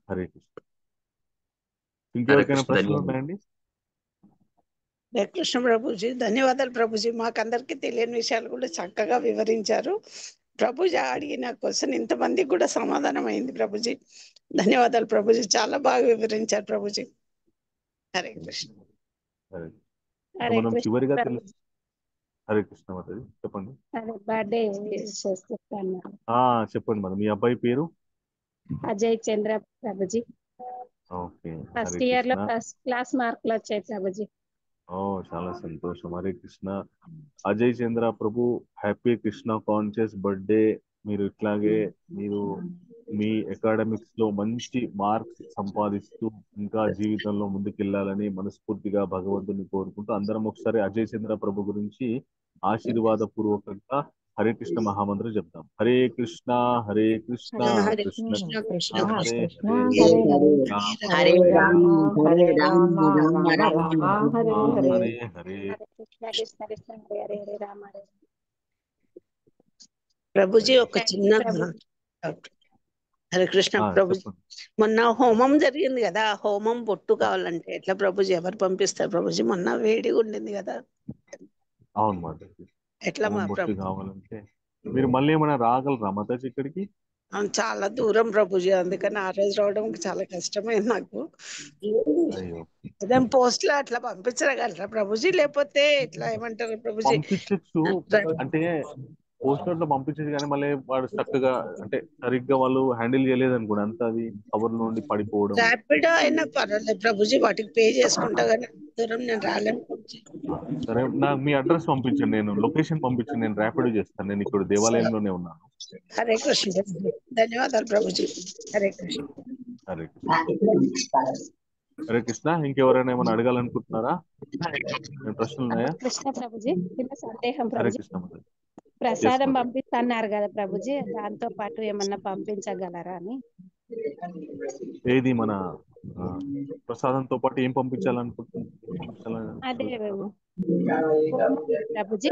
హరే కృష్ణ. ఇంకెవరికైనా ప్రశ్నలు ఉన్నాయండి? హరే కృష్ణ ప్రభుజీ, ధన్యవాదాలు ప్రభుజీ. మాకందరికి తెలియని విషయాలు కూడా చక్కగా వివరించారు. ప్రభుజీ అడిగిన క్వశ్చన్ ఇంతమందికి కూడా సమాధానం అయింది ప్రభుజీ. ధన్యవాదాలు ప్రభుజీ, చాలా బాగా వివరించారు ప్రభుజీ. హరే కృష్ణ. మనం చివరిగా హరే కృష్ణ మాతాజీ చెప్పండి. బర్త్డే చెప్పండి మరి. మీ అబ్బాయి పేరు? అజయ్ చంద్ర ప్రభుజీ. ఓకే. ఫస్ట్ ఇయర్ లో ఫస్ట్ క్లాస్ మార్కులు వచ్చాయి ప్రభుజీ. చాలా సంతోషం. హరే కృష్ణ. అజయ్ చంద్ర ప్రభు, హ్యాపీ కృష్ణ కాన్షియస్ బర్త్డే. మీరు ఇట్లాగే మీరు మీ అకాడమిక్స్ లో మంచి మార్క్స్ సంపాదిస్తూ ఇంకా జీవితంలో ముందుకెళ్లాలని మనస్ఫూర్తిగా భగవంతుని కోరుకుంటూ అందరం ఒకసారి అజయ్ చంద్ర ప్రభు గురించి ఆశీర్వాద పూర్వకంగా హరే కృష్ణ మహామంత్రం చెప్తాం. హరే కృష్ణ హరే కృష్ణ కృష్ణ కృష్ణ హరే హరే హరే రామ హరే హరే. ప్రభుజీ ఒక చిన్న హరే కృష్ణ ప్రభుజీ, మొన్న హోమం జరిగింది కదా, హోమం బొట్టు కావాలంటే ఎట్లా ప్రభుజీ? ఎవరు పంపిస్తారు ప్రభుజీ? మొన్న వేడిగా ఉండింది కదా. అవును మాతాజీ, ఎట్లా మా బొట్టు కావాలంటే మీరు మళ్ళీ ఏమైనా రాగలరా మాతాజీ ఇక్కడికి? చాలా దూరం ప్రభుజీ, అందుకని ఆ రోజు రావడం చాలా కష్టమైంది నాకు. అదే పోస్ట్ లో అట్లా పంపించగలరా ప్రభుజీ? లేకపోతే ఇట్లా ఏమంటారు ప్రభుజీ? పంపించచ్చు, అంటే పోస్టర్ లో పంపించేది కానీ మళ్ళీ వాడు చక్కగా అంటే సరిగ్గా వాళ్ళు హ్యాండిల్ చేయలేదు అనుకోండి, అంత అది కవర్ నుండి పడిపోవడం. ర్యాపిడో అయినా పర్వాలేదు ప్రభుజీ, వాటికి పే చేసుకుంటా కానీ దూరం నేను రాలేను ప్రభుజీ. సరే, నాకు మీ అడ్రస్ పంపించండి, నేను లొకేషన్ పంపించండి, నేను ర్యాపిడో చేస్తాను. నేను ఇక్కడ దేవాలయంలోనే ఉన్నాను. హరే కృష్ణ, ధన్యవాదాలు ప్రభుజీ. హరే కృష్ణ. హరే కృష్ణ. హరే కృష్ణ. ఇంకెవరైనా ఏమైనా అడగాలనుకుంటున్నారా? ప్రశ్నలు ఉన్నాయా? కృష్ణ ప్రభుజీ, చిన్న సందేహం హరే ప్రభుజీ. కృష్ణ. ప్రసాదం పంపిస్తున్నారు కదా ప్రభుజీ, దాంతో పాటు ఏమన్నా పంపించగలరా అని. ఏది మన ప్రసాదంతో పాటు ఏం పంపించాలనుకుంటున్నారు? అదే ప్రభుజీ,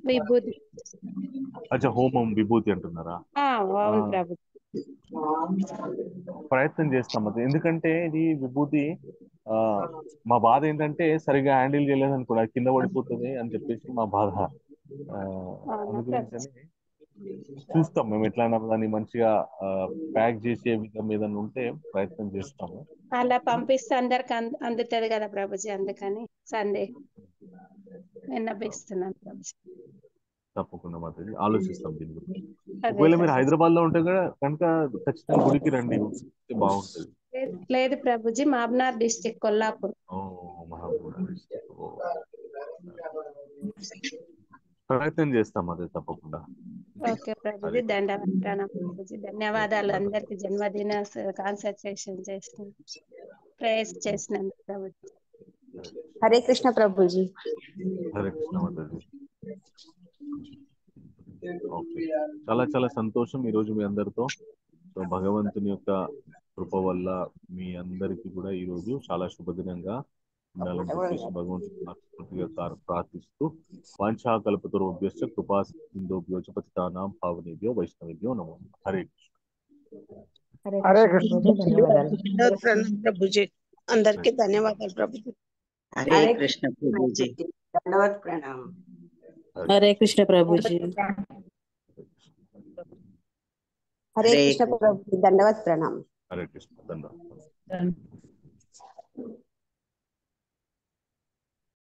విభూతి. అచ్చా, హోమం విభూతి అంటున్నారా? అవును ప్రభుజీ. ప్రయత్నం చేస్తాం అది, ఎందుకంటే ఇది విభూతి మా బాధ ఏంటంటే సరిగా హ్యాండిల్ చేయలేదు అనుకో, కింద పడిపోతుంది అని చెప్పేసి మా బాధ. అందుగురించి చూస్తాం మేము ఎట్లయినా దాన్ని మంచిగా ప్యాక్ చేసే విధం ఏదైనా ఉంటే ప్రయత్నం చేస్తాము. అలా పంపిస్తే అందరికి అందుతుంది కదా ప్రభుజీ, అందుకని విన్నపిస్తున్నాను ప్రభుజీ. తప్పకుండా మాత్రం ఆలోచిస్తాం దీని గురించి. ఒకవేళ మీరు హైదరాబాద్ లో ఉంటే కనుక ఖచ్చితంగా గుడికి రండి, బాగుంటుంది. లేదు ప్రభుజీ, మహబూబ్నగర్ డిస్ట్రిక్ట్, కొల్లాపూర్. ప్రయత్నం చేస్తాం అదే తప్పకుండా. ఓకే ప్రభుజీ, దండవందనం ప్రభుజీ. ధన్యవాదాలు అందరికి జన్మదిన కాన్సన్ట్రేషన్ చేసిన ప్రేయర్స్ చేసినందుకు ప్రభుజీ. హరే కృష్ణ ప్రభుజీ. హరే కృష్ణ మాతాజీ. ఓకే, చాలా చాలా సంతోషం ఈరోజు మీ అందరితో. సో భగవంతుని యొక్క కృప వల్ల మీ అందరికీ కూడా ఈరోజు చాలా శుభదినంగా ఉండాలని చెప్పేసి భగవంతుని ప్రార్థిస్తూ వాంఛాకల్పతరుభ్యశ్చ కృపా సింధుభ్యో చ పతితానాం పావనేభ్యో వైష్ణవేభ్యో నమో. హరే కృష్ణ. హరే కృష్ణ ప్రభుజీ, అందరికీ ధన్యవాదాలు ప్రభుజీ. హరే కృష్ణ ప్రభుజీ. దండవత్ ప్రణామం. హరే కృష్ణ ప్రభుజీ. హరే కృష్ణ ప్రభుజీ, దండవత్ ప్రణామం. హరే కృష్ణ దండవత్.